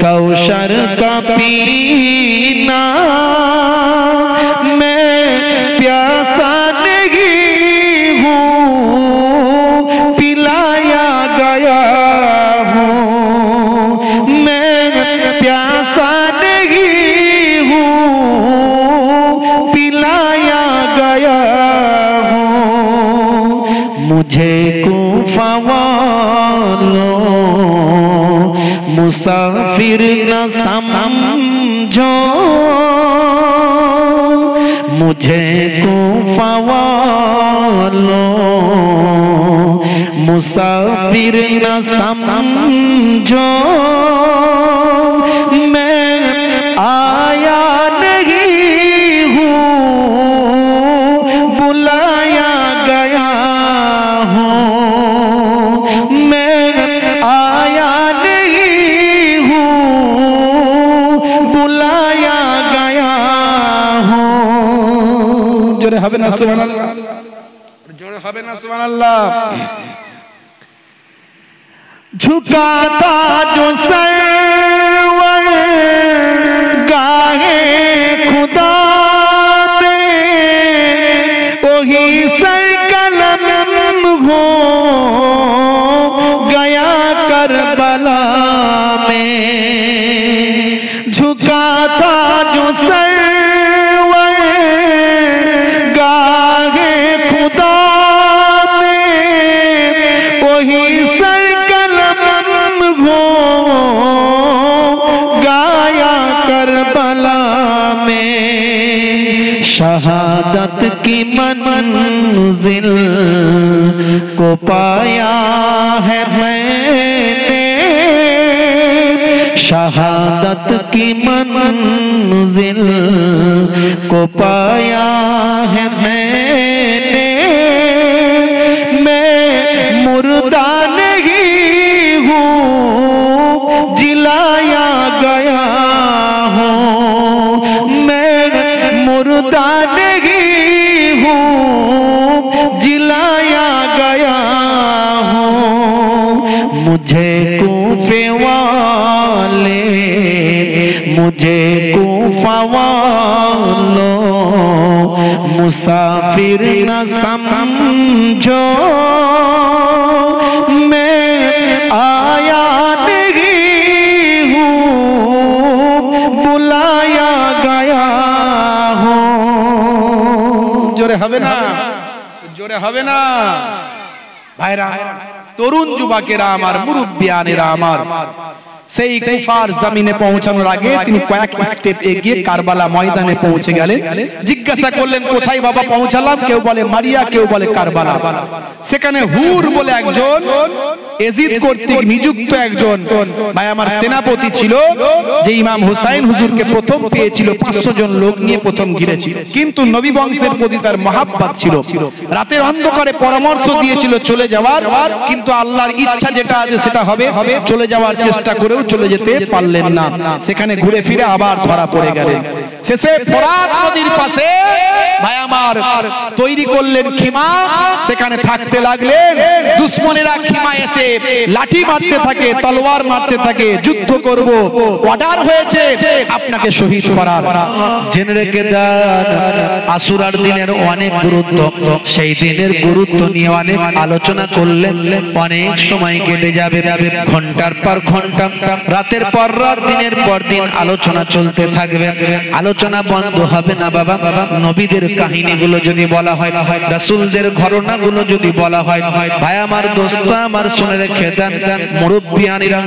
कौशर का पीना, मैं प्यासा नहीं हूँ, पिलाया गया हूँ, मैं प्यासा नहीं हूँ, पिलाया गया हूँ। मुझे कूफा वालों मुसाफिर न समझो, मुझे कूफा वालों मुसाफिर न समझो, मैं आया नहीं हूँ, बुलाया गया हूँ, मैं आया नहीं हूँ, बुलाया गया हूँ। जोरे हबे ना सुभानअल्लाह, जोरे हबे ना सुभानअल्लाह। झुकाता जो सरवर गाहे खुदा में, वही सर कलम हो गया करबला में, झुकाता जो सरवर गाहे खुदा में, वही सर हो गाया करबला में, शहादत की मंजिल को पाया है मैंने, शहादत की मंजिल को पाया है मैंने, मैं मुर्दा नहीं हूँ, जिलाया गया हूँ, मैं मुर्दा नहीं हूँ, जिलाया गया हूँ। मुझे कूफे वाले, मुझे कूफा वालों मुसाफिर न समझो, मैं आया नहीं हूँ, बुलाया गया हूँ। जोरे हवे ना, जोरे हवे ना भाईरा, তরুণ যুবকেরা আমার, মুরব্বিয়ানেরা আমার, সেই কুফার জমিনে পৌঁছানোর আগে তিনি কয়েক স্টেপ এগিয়ে কারবালা ময়দানে পৌঁছে গেলেন। জিজ্ঞাসা করলেন কোথায় বাবা পৌঁছালাম? কেউ বলে মারিয়া, কেউ বলে কারবালা। সেখানে হুর বলে একজন এজিদ কর্তৃক নিযুক্ত একজন ভাই আমার সেনাপতি ছিল, যে ইমাম হুসাইন হুজুরকে প্রথম পেয়েছিল, 500 জন লোক নিয়ে প্রথম ঘিরেছিল। কিন্তু নবী বংশের প্রতি তার মহাব্বত ছিল। রাতের অন্ধকারে পরামর্শ দিয়েছিল চলে যাওয়ার, কিন্তু আল্লাহর ইচ্ছা যেটা আছে সেটা হবে। চলে যাওয়ার চেষ্টা করেও চলে যেতে পারলেন না, সেখানে ঘুরে ফিরে আবার ধরা পড়ে গেলেন। শেষে ফোরাত নদীর পাশে ভাই আমার তৈরি করলেন খিমা, সেখানে থাকতে লাগলেন। দুশমনেরা খিমা এসে লাঠি মারতে থাকে, তলোয়ার মারতে থাকে, যুদ্ধ করব, অর্ডার হয়েছে আপনাকে শহীদ করার। জেনে রেখে দেন আশুরার দিনের অনেক গুরুত্ব, সেই দিনের গুরুত্ব নিয়ে অনেক আলোচনা করলে অনেক সময় কেটে যাবে, ঘন্টার পর ঘন্টা, রাতের পর রাত, দিনের পর দিন আলোচনা চলতে থাকবে, আলোচনা বন্ধ হবে না বাবা। নবীদের কাহিনীগুলো যদি বলা হয়, রাসূলদের ঘটনাগুলো যদি বলা হয়, ভাই আমার, দোস্ত আমার, শুনে রেখে দেন মুরব্বিয়ানিরা,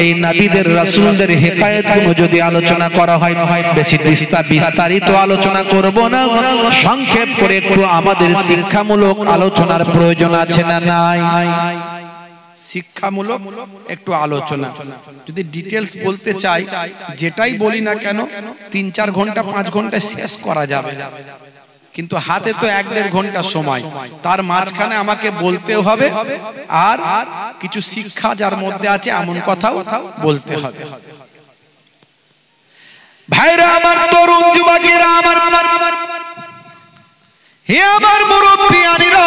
এই নবীদের রাসূলদের হিকায়াতগুলো যদি আলোচনা করা হয়, বেশি বিস্তারিত আলোচনা করব না, সংক্ষেপ করে একটু আমাদের শিক্ষামূলক আলোচনার প্রয়োজন আছে না নাই? শিক্ষামূলক একটু আলোচনা যদি ডিটেলস বলতে চাই, যেটাই বলি না কেন 3-4 ঘন্টা 5 ঘন্টা শেষ করা যাবে, কিন্তু হাতে তো 1-1.5 ঘন্টা সময়, তার মাঝখানে আমাকে বলতেও হবে আর কিছু শিক্ষা যার মধ্যে আছে এমন কথাও বলতে হবে। ভাইরা আমার, তরুণ যুবকেরা আমার, হে আমার মুরব্বিয়ানিরা,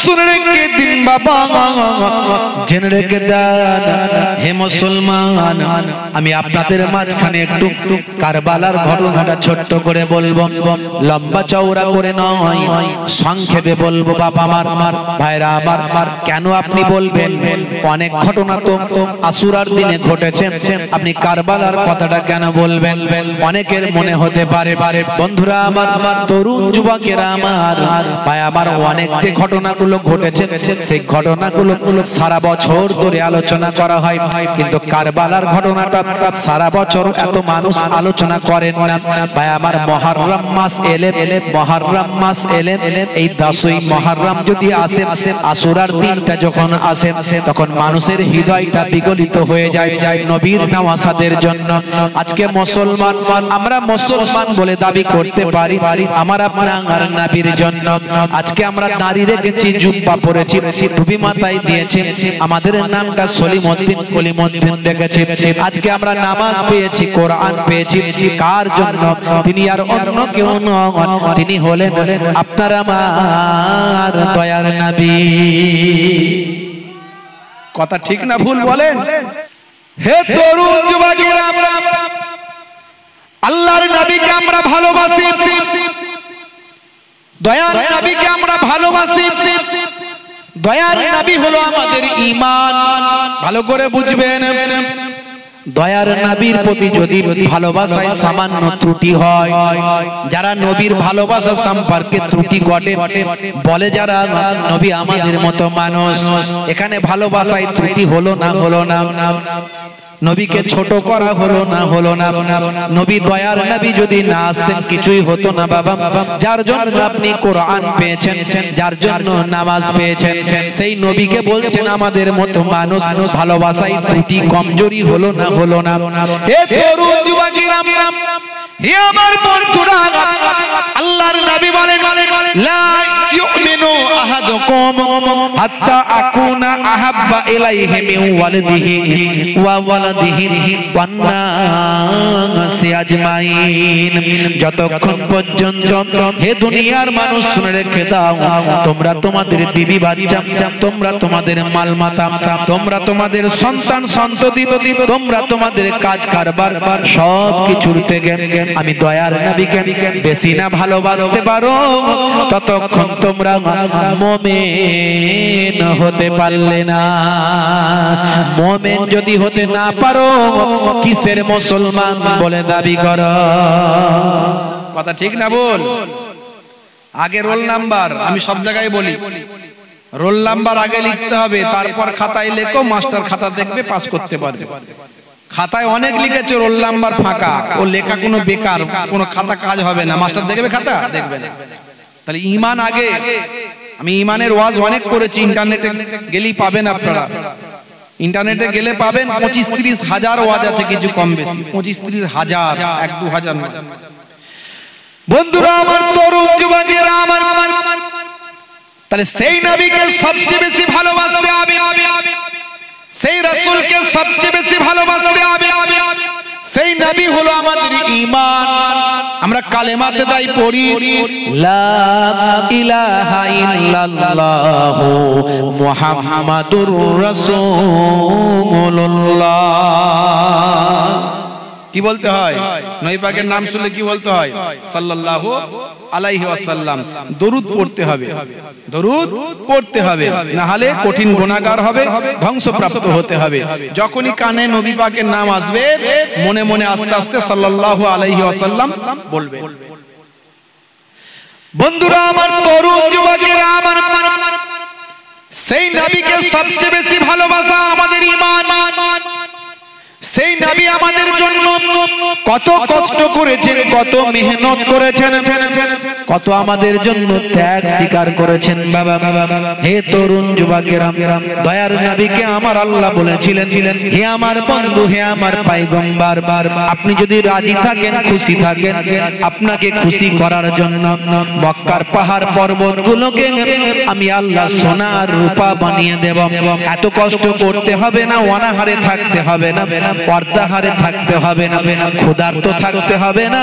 শুনে রেখে দিন বাবা, জেনে রেখে দেন হে মুসলমান, আমি আপনাদের মাঝখানে একটু কারবালার ঘটনাটা ছোট্ট করে বলবো, লম্বা চওড়া করে নয়, সংক্ষেপে বলবো বাবা আমার, ভাইরা আমার। কেন আপনি বলবেন অনেক ঘটনা তো আশুরার দিনে ঘটেছে, আপনি কারবালার কথাটা কেন বলবেন? অনেকের মনে হতে পারে, বন্ধুরা আমার, তরুণ যুবকেরা আমার, ভাই আমার, অনেক যে ঘটনাগুলো ঘটেছে সেই ঘটনাগুলো সারা বছর ধরে আলোচনা করা হয়, কিন্তু কারবালার ঘটনাটা সারা বছর এত মানুষ আলোচনা করেন না। ভাই আমার, মুহররম মাস এলে, মুহররম মাস এলে, এই 10ই মুহররম যদি আসে, আশুরার দিনটা যখন আসে, তখন মানুষের হৃদয়টা বিগলিত হয়ে যায় নবীর নওয়াসাদের জন্য। আজকে মুসলমান, আমরা মুসলমান বলে দাবি করতে পারি, আমার আপনার নবীর জন্য আজকে আমরা দাঁড়িয়ে রেখেছি, জুব্বা পরেছি, টুপি মাথায় দিয়েছি, আমাদের নামটা সলিমউদ্দিন কলিমউদ্দিন রেখেছি। আজকে আমরা নামাজ পেয়েছি, কোরআন পেয়েছি, কার জন্য? তিনি আর অন্য কেউ নন, তিনি হলেন আপনার আমার দয়ার নবী। কথা ঠিক না ভুল বলেন? হে তরুণ যুবকেরা, আল্লাহর নবীকে আমরা ভালোবাসি, দয়ার নবীকে আমরা ভালোবাসি, দয়ার নবী হলো আমাদের ঈমান, ভালো করে বুঝবেন। দয়ার নবীর প্রতি যদি ভালোবাসায় সামান্য ত্রুটি হয়, যারা নবীর ভালোবাসা সম্পর্কে ত্রুটি ঘটে বলে, যারা নবী আমাদের মতো মানুষ, এখানে ভালোবাসায় ত্রুটি হলো না, হলো না, নবীকে ছোট করা হলো না, হলো না, নবী দয়ার নবী যদি না আসতেন কিছুই হতো না বাবা। যার জন্য আপনি কোরআন পেয়েছেন, যার জন্য নামাজ পেয়েছেন, সেই নবীকে বলছেন আমাদের মতো মানুষ, ভালোবাসায় ত্রুটি কমজোরি হলো না, হলো না। হে তরুণ যুবকেরা, হে আমার বন্ধুরা, আল্লাহর নবী বলেন, লা ইউমিনু আহাদুকুম হাত্তা আকুনা আহাব্বা ইলাইহি মিন ওয়ালিদিহি ওয়া ওয়ালাদিহি ওয়ান নাসি আজমাইন। যতক্ষণ পর্যন্ত, হে দুনিয়ার মানুষ শুনে রেখে দাও, তোমরা তোমাদের বিবি বাচ্চা, তোমরা তোমাদের মালমাতা, তোমরা তোমাদের সন্তান সন্ততি, তোমরা তোমাদের কাজ কারবার সব কিছুর থেকে আমি দয়ার নবীকে বেশি না ভালোবাসতে পারো, ততক্ষণ তোমরা মুমিন হতে পারলে না। মুমিন যদি হতে না পারো, কিসের মুসলমান বলে দাবি করো? কথা ঠিক না বল? আগে রোল নাম্বার, আমি সব জায়গায় বলি, রোল নাম্বার আগে লিখতে হবে, তারপর খাতায় লেখো, মাস্টার খাতা দেখবে, পাস করতে পারবে। খাতায় অনেক লিখেছে, রোল নাম্বার ফাঁকা, ও লেখা কোনো বেকার, কোনো খাতা কাজ হবে না, মাস্টার দেখবে, খাতা দেখবে না। তাহলে ঈমান আগে। আমি ঈমানের ওয়াজ অনেক করেছি, ইন্টারনেটে গেলেই পাবেন আপনারা, ইন্টারনেটে গেলে পাবেন 25-30 হাজার ওয়াজ আছে, কিছু কম বেশি 25-30 হাজার, 1-2 হাজার নয়। বন্ধুরা আমার, তরুণ যুবকেরা আমার, তাহলে সেই নবীকে সবচেয়ে বেশি ভালোবাসতে হবে, সেই রাসূলকে সবচেয়ে বেশি ভালোবাসতে হবে, সেই নবী হলো আমাদের ঈমান। আমরা কালেমাতে তাই পড়ি লা ইলাহা ইল্লাল্লাহু মুহাম্মাদুর রাসূলুল্লাহ। কি বলতে হয়? নবী পাকের নাম শুনলে কি বলতে হয়? সাল্লাল্লাহু আলাইহি ওয়াসাল্লাম। দরুদ পড়তে হবে, দরুদ পড়তে হবে, না হলে কঠিন গুনাহগার হবে, ধ্বংসপ্রাপ্ত হতে হবে। যখনই কানে নবী পাকের নাম আসবে মনে মনে আস্তে আস্তে সাল্লাল্লাহু আলাইহি ওয়াসাল্লাম বলবে। বন্ধুরা আমার, তরুণ যুবকেরা আমার, সেই নবীকে সবচেয়ে বেশি ভালোবাসা আমাদের ঈমান। সেই নবী আমাদের জন্য কত কষ্ট করেছেন, কত মেহনত করেছেন, কত আমাদের জন্য ত্যাগ স্বীকার করেছেন। বাবা হে তরুণ যুবকেরা, দয়ার নবীকে আমার আল্লাহ বলেছিলেন, হে আমার বন্ধু, হে আমার পয়গম্বর, আপনি যদি রাজি থাকেন, খুশি থাকেন, আপনাকে খুশি করার জন্য মক্কার পাহাড় পর্বতগুলোকে আমি আল্লাহ সোনা আর রূপা বানিয়ে দেব। এত কষ্ট করতে হবে না, অনাহারে থাকতে হবে না, পর্দাহারে থাকতে হবে না, ক্ষুধার্ত থাকতে হবে না,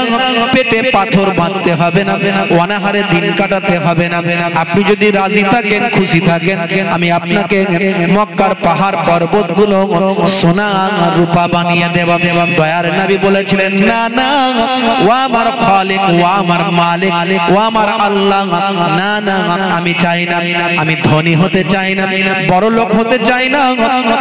পেটে পাথর বাঁধতে হবে না, অনাহারে দিন কাটাতে হবে না। আপনি যদি রাজি থাকেন, খুশি থাকেন, আমি আপনাকে মক্কার পাহাড় পর্বতগুলো সোনা রূপা বানিয়ে দেব। দয়ার নবী বলেছিলেন, না না ও আমার খালিক, ও আমার মালিক, ও আমার আল্লাহ, না না আমি চাই না, আমি ধনী হতে চাই না, বড় লোক হতে চাই না,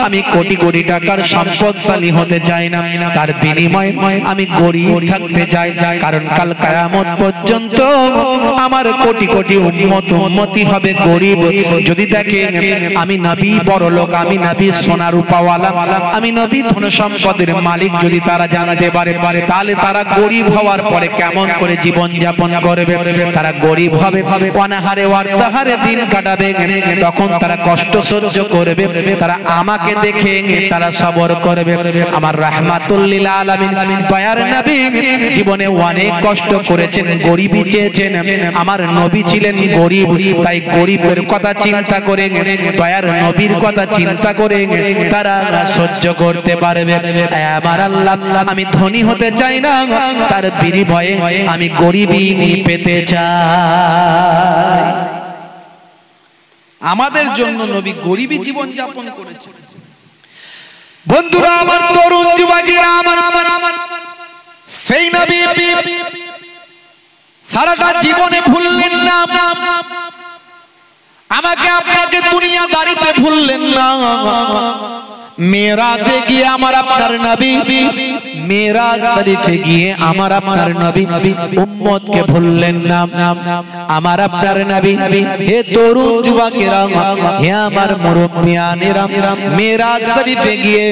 আমি কোটি কোটি টাকার সম্পদশালী হতে চাই না, তার বিনিময়ে আমি গরিব থাকতে চাই। কারণ কাল কিয়ামত পর্যন্ত আমার কোটি কোটি উম্মতি হবে গরিব। যদি দেখে আমি নবী বড় লোক, আমি নবী সোনা রূপাওয়ালা, আমি নবী ধন সম্পদের মালিক, যদি তারা জানতে পারে তাহলে তারা গরিব হওয়ার পরে কেমন করে জীবন যাপন করবে? তারা গরিব হবে, অনাহারে অর্ধাহারে দিন কাটাবে, তখন তারা কষ্ট সহ্য করবে। তারা আমাকে দেখে তারা সবর করবে। আমার রাহমাতুল লিল আলামিন দয়ার নবী জীবনে অনেক কষ্ট করেছেন, গরিবই চেয়েছেন। আমার নবী ছিলেন গরিব, তাই গরিবের কথা চিন্তা করে, দয়ার নবীর কথা চিন্তা করে তারা সহ্য করতে পারবে। আমার আল্লাহ, আমি ধনী হতে চাই না, তার বিনিময়ে আমি গরিবই পেতে চাই। আমাদের জন্য নবী গরিবই জীবন যাপন করেছেন। বন্ধুরা আমার, তরুণ যুবকেরা আমার, সেই নবী সারাটা জীবনে ভুললেন না, আমাকে আপনাকে দুনিয়াদারিতে ভুললেন না। মেরাজে গিয়ে আমার আপনার নবী, মেরাজ শরীফে গিয়ে আমার আপনার নবী উম্মতকে ভুললেন না। আমার আপনার নবী, হে তরুণ যুবকেরা, হে আমার মুরব্বিয়ানেরা, মেরাজ শরীফে গিয়ে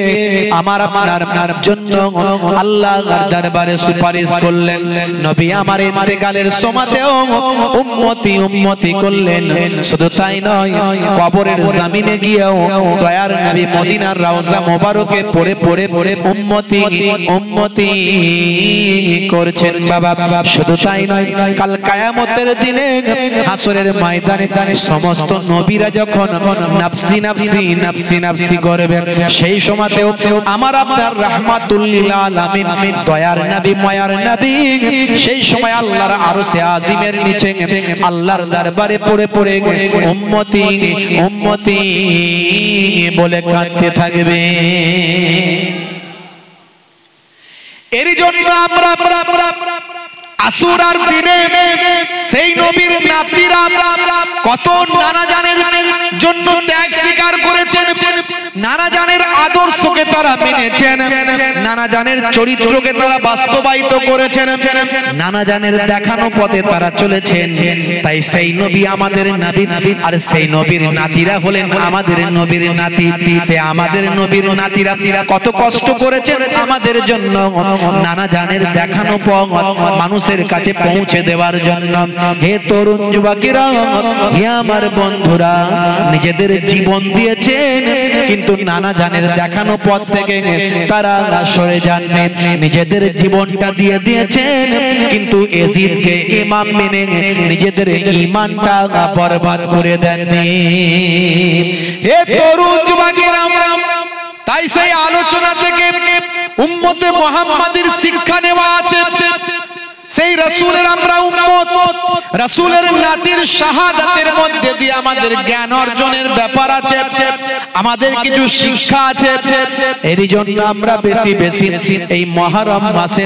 আমার আপনার জন্য আল্লাহর দরবারে সুপারিশ করলেন। নবী আমার ইন্তেকালের সময়তেও উম্মতি উম্মতি করলেন। শুধু তাই নয়, কবরের জমিনে গিয়েও দয়ার নবী মদিনার রওজা মোবারকে পড়ে পড়ে পড়ে উম্মতি উম্মতি করছেন। বাবা শুধু তাই নয়, কাল কিয়ামতের দিনে হাসরের ময়দানে সমস্ত নবীরা যখন নাফসি নাফসি নাফসি নাফসি করবে, সেই সময়তেও আমার আপনার রাহমাতুল লিল আলামিন দয়ার নবী মায়ার নবী সেই সময় আল্লাহর আরশে আজিমের নিচে আল্লাহর দরবারে পড়ে পড়ে উম্মতি উম্মতি বলে কাঁদতে থাকবে। এরই জন্য আমরা আশুরার দিনে সেই নবীর নাতিরা কত নানা জানের জন্য ত্যাগ স্বীকার করেছেন, নানা জানের আদর্শকে তারা মেনেছেন, নানা জানের চরিত্রকে তারা বাস্তবায়িত করেছেন, নানা জানের দেখানো পথে তারা চলেছেন। তাই সেই নবী আমাদের নবী, আর সেই নবীর নাতিরা হলেন আমাদের নবীর নাতি। সে আমাদের নবীর নাতিরা কত কষ্ট করেছেন আমাদের জন্য, নানা জানের দেখানো পথ মানুষের কাছে পৌঁছে দেওয়ার জন্য। হে তরুণ যুবকেরা, হে আমার বন্ধুরা, নিজেদের জীবন দিয়েছেন, কিন্তু নানা জানের দেখানো পথ থেকে তারা সরে যাননি। নিজেদের জীবনটা দিয়ে দিয়েছেন, কিন্তু এজিদকে ইমাম মেনে নিজেদের ঈমানটা বরবাদ করে দেননি। হে তরুণ যুবকেরা, তাই সেই আলোচনা থেকে উম্মতে মুহাম্মাদের শিক্ষা নেওয়া আছে। সেই রাসূলের আমরা উম্মত, রাসূলের নাতির শাহাদাতের মধ্যে দিয়ে আমাদের জ্ঞান অর্জনের ব্যাপার আছে, আমাদের কিছু শিক্ষা আছে। এর জন্য আমরা বেশি বেশি এই মুহররম মাসে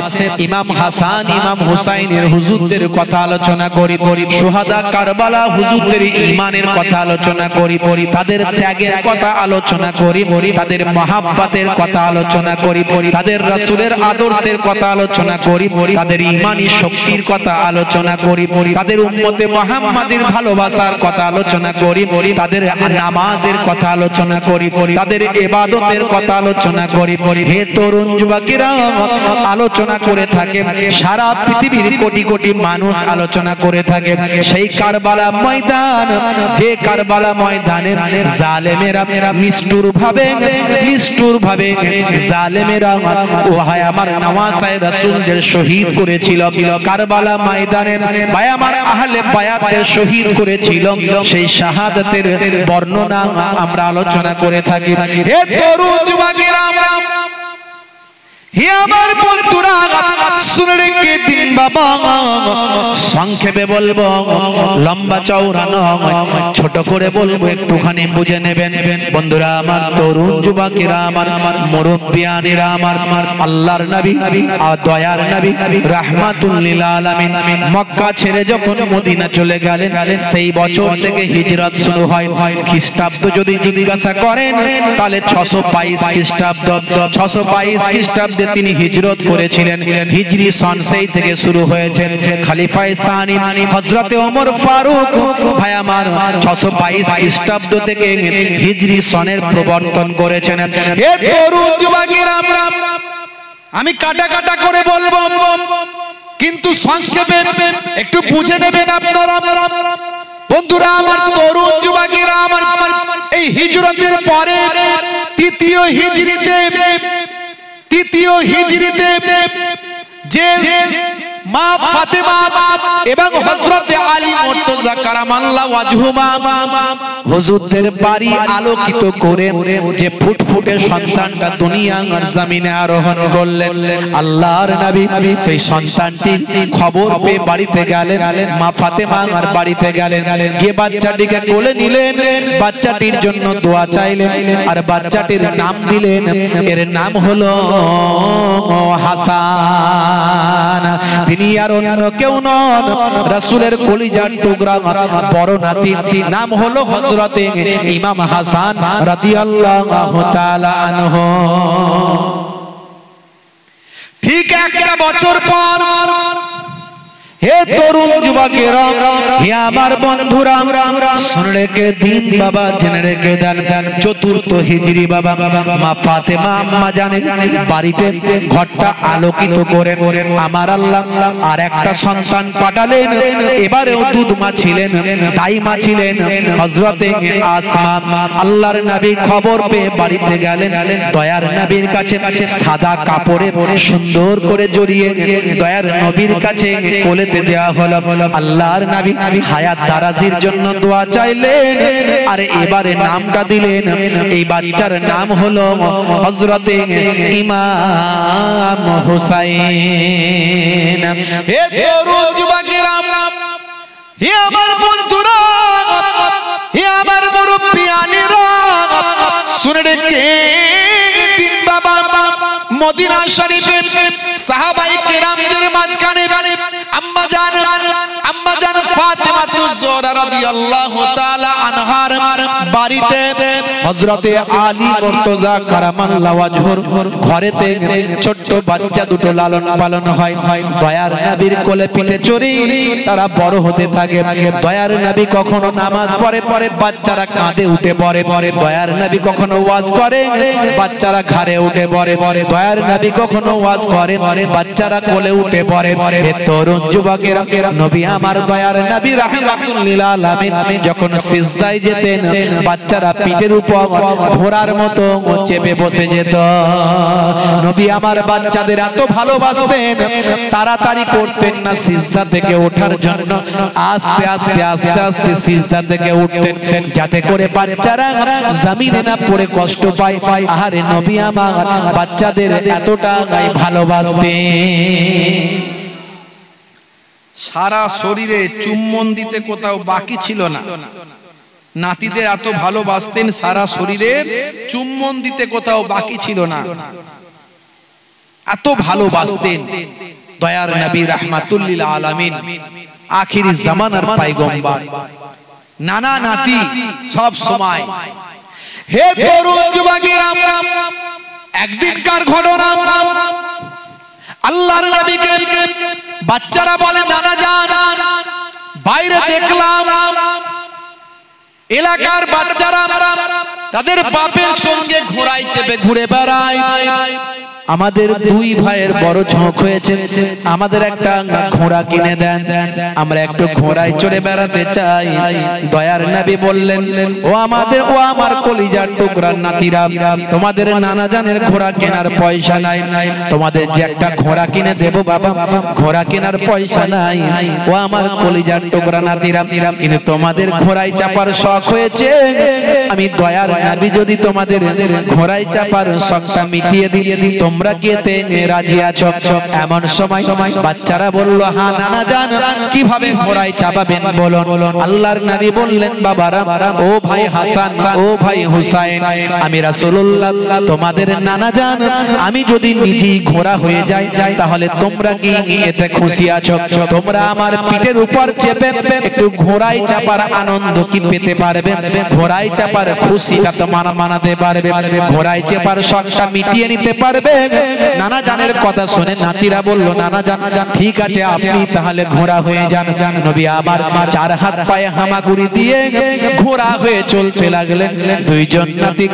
ইমাম হাসান ইমাম হুসাইনের হুজুরদের কথা আলোচনা করি, শুহাদা কারবালা হুজুরদের ঈমানের কথা আলোচনা করি, তাদের ত্যাগের কথা আলোচনা করি, তাদের মহাব্বতের কথা আলোচনা করি, তাদের রাসূলের আদর্শের কথা আলোচনা করি, তাদের ঈমানি শক্তির কথা আলোচনা করি, তাদের উম্মতে মুহাম্মাদের ভালোবাসার কথা আলোচনা করি, তাদের নামাজের কথা আলোচনা করি, তাদের ইবাদতের কথা আলোচনা করি। হে তরুণ যুবকেরা, আলোচনা করে থাকে সারা পৃথিবীর কোটি কোটি মানুষ আলোচনা করে থাকে সেই কারবালা ময়দান, যে কারবালা ময়দানে জালেমেরা নিষ্ঠুর ভাবে জালেমেরা ওহাই আমার নওয়াসায়ে রাসূলদের শহীদ করেছিল। কারবালা ময়দানে ভাই আমার আহলে বায়াতের শহীদ করেছিল, সেই শাহাদাতের বর্ণনা আমরা আলোচনা করে থাকি। হে তরুণ যুবকেরা, হে আমার বন্ধুরা, শুনে রেখে দিন বাবা। সংক্ষেপে বলবো, লম্বা চওড়া নয়, ছোট করে বলবো, একটুখানি বুঝে নেবেন বন্ধুরা আমার, তরুণ যুবকেরা আমার, মুরব্বিয়ানেরা আমার, আল্লাহর নবী আর দয়ার নবী রাহমাতুল লিল আলামিন মক্কা ছেড়ে যখন মদিনা চলে গেলেন, সেই বছর থেকে হিজরত শুরু হয়। খ্রিস্টাব্দ যদি জিজ্ঞাসা করেন তাহলে 622 খ্রিস্টাব্দ, 622 খ্রিস্টাব্দে তিনি হিজরত করেছিলেন। হিজরি সন সেই থেকে শুরু হয়েছে। খলিফায়ে সানি হযরতে ওমর ফারুক ভাই আমার 622 খ্রিস্টাব্দ থেকে হিজরি সনের প্রবর্তন করেছেন। হে তরুণ যুবকেরা, আমি কাটা কাটা করে বলবো, কিন্তু সংক্ষেপে একটু বুঝে নেবেন আপনারা বন্ধুরা আমার, তরুণ যুবকেরা আমার। এই হিজরতের পরে তৃতীয় হিজরিতে যে মা ফাতেমা এবং হযরতে আলী মুর্তজা কারামাল্লাহু ওয়াজহুমা হুজুরদের বাড়ি আলোকিত করে যে ফুটফুটে সন্তানটা দুনিয়ার জমিনে আরোহণ করলেন, আল্লাহর নবী সেই সন্তানটির খবর পেয়ে বাড়িতে গেলেন, মা ফাতেমা আর বাড়িতে গেলেন, গিয়ে বাচ্চাটিকে কোলে নিলেন, বাচ্চাটির জন্য দোয়া চাইলেন, আর বাচ্চাটির নাম দিলেন, এর নাম হলো হাসান। তিনি আর অন্য কেউ নন, রাসূলের কলিজার টুকরা বড় নাতি, নাম হলো হযরতে ইমাম হাসান রাদিয়াল্লাহু তাআলা আনহু। ঠিক একটা বছর পর হে তরুণ যুবকেরা, হে আমার বন্ধুরা, শুনে রেখে দিন বাবা, জেনে রেখে দেন, চতুর্থ হিজরি বাবা মা ফাতেমা আম্মা জানেন বাড়িতে ঘরটা আলোকিত করে আমার আল্লাহ আর একটা সন্তান পাঠালেন। এবারেও দুধ মা ছিলেন, দাই মা ছিলেন হযরতে আসমা। আল্লাহর নবী খবর পেয়ে বাড়িতে গেলেন, দয়ার নবীর কাছে সাদা কাপড়ে সুন্দর করে জড়িয়ে দয়ার নবীর কাছে কোলে দেয়া হলো। আল্লাহর নবী হায়াত দারাজির জন্য দোয়া চাইলেন, আর এবারে নামটা দিলেন, এই বাচ্চার নাম হলো হযরতে ইমাম হুসাইন। হে তরুণ যুবকেরা, হে আমার বন্ধুরা, হে আমার মুরব্বিয়ানেরা, শুনে রেখে দিন বাবা, মদিনা শরীফে সাহাবায়ে কেরামদের মাঝখানে আম্মা জান ফাতেমাতুজ জোহরা রাদিয়াল্লাহু তাআলা আনহার বাড়িতে হযরতে আলী মুর্তজা কারামাল্লাহু ওয়াজহুর ঘরেতে ছোট্ট বাচ্চা দুটো লালন পালন হয়। দয়ার নবীর কোলে পিঠে চড়ে তারা বড় হতে থাকে। দয়ার নবী কখনো নামাজ পড়ে, বাচ্চারা কাঁধে উঠে পড়ে। দয়ার নবী কখনো ওয়াজ করে, বাচ্চারা ঘাড়ে উঠে পড়ে। দয়ার নবী কখনো ওয়াজ করে, বাচ্চারা কোলে উঠে পড়ে। হে তরুণ যুবকেরা, নবী আমার দয়ার নবী রাহমাতুল লিল আলামিন যখন সিজদায় যেতেন, বাচ্চারা পিঠের উপর ঘোড়ার মতো চেপে বসে যেত। নবী আমার বাচ্চাদের এত ভালোবাসতেন, তাড়াতাড়ি করতেন না সিজদা থেকে ওঠার জন্য, আস্তে আস্তে আস্তে আস্তে সিজদা থেকে উঠতেন যাতে করে বাচ্চারা জমিনে না পড়ে কষ্ট পায়। আহারে নবী আমার বাচ্চাদের এতটা ভালোবাসতেন। সারা শরীরে চুম্বন দিতে কোথাও বাকি ছিল না। নাতিদের এত ভালোবাসতেন, সারা শরীরে চুম্বন দিতে কোথাও বাকি ছিল না, এত ভালোবাসতেন। দয়ার নবী রাহমাতুল লিল আলামিন, আখিরি জামানার পয়গম্বর, নানা নাতি সব সময়। হে তরুণ যুবকেরা, একদিনকার ঘটনা, আল্লাহর নবীকে বাচ্চারা বলে, নানা জান বাইরে দেখলাম এলাকার বাচ্চারা তাদের বাপের সঙ্গে ঘোড়ায় চেপে ঘুরে বেড়ায়। আমাদের দুই ভাইয়ের বড় ঝোঁক হয়েছে, আমাদের একটা ঘোড়া কিনে দেন, আমরা একটু ঘোড়ায় চড়ে বেড়াতে চাই। দয়ার নবী বললেন, ও আমার কলিজার টুকরার নাতিরা, তোমাদের নানা জানের ঘোড়া কেনার পয়সা নাই, তোমাদের যে একটা ঘোড়া কিনে দেব বাবা, ঘোড়া কেনার পয়সা নাই। ও আমার কলিজার টুকরা নাতিরা, কিন্তু তোমাদের ঘোড়ায় চাপার শখ হয়েছে, আমি দয়ার নবী যদি তোমাদের ঘোড়ায় চাপার শখটা মিটিয়ে দিয়ে দিই, তোমরা কি এতে রাজি আছো? এমন সময় বাচ্চারা বলল, হ্যাঁ নানা জান, কিভাবে ঘোড়ায় চাপাবেন বলুন। আল্লাহর নবী বললেন, বাবারা, ও ভাই হাসান, ও ভাই হুসাইন, আমি রাসূলুল্লাহ তোমাদের নানা জান, আমি যদি নিজেই ঘোড়া হয়ে যাই তাহলে তোমরা কি এতে খুশি আছো? তোমরা আমার পিঠের উপর চেপে একটু ঘোড়ায় চাপার আনন্দ কি পেতে পারবে? ঘোড়ায় চাপার খুশিটা তো মানাতে পারবে? ঘোড়ায় চাপার শখটা মিটিয়ে নিতে পারবে? নানা জানের কথা শুনে নাতিরা বলল, নানা জান ঠিক আছে, আপনি তাহলে ঘোড়া হয়ে যান। নবী আবার চার হাত পায়ে হামাগুড়ি দিয়ে ঘোড়া হয়ে চলতে লাগলেন। দুইজন নাতি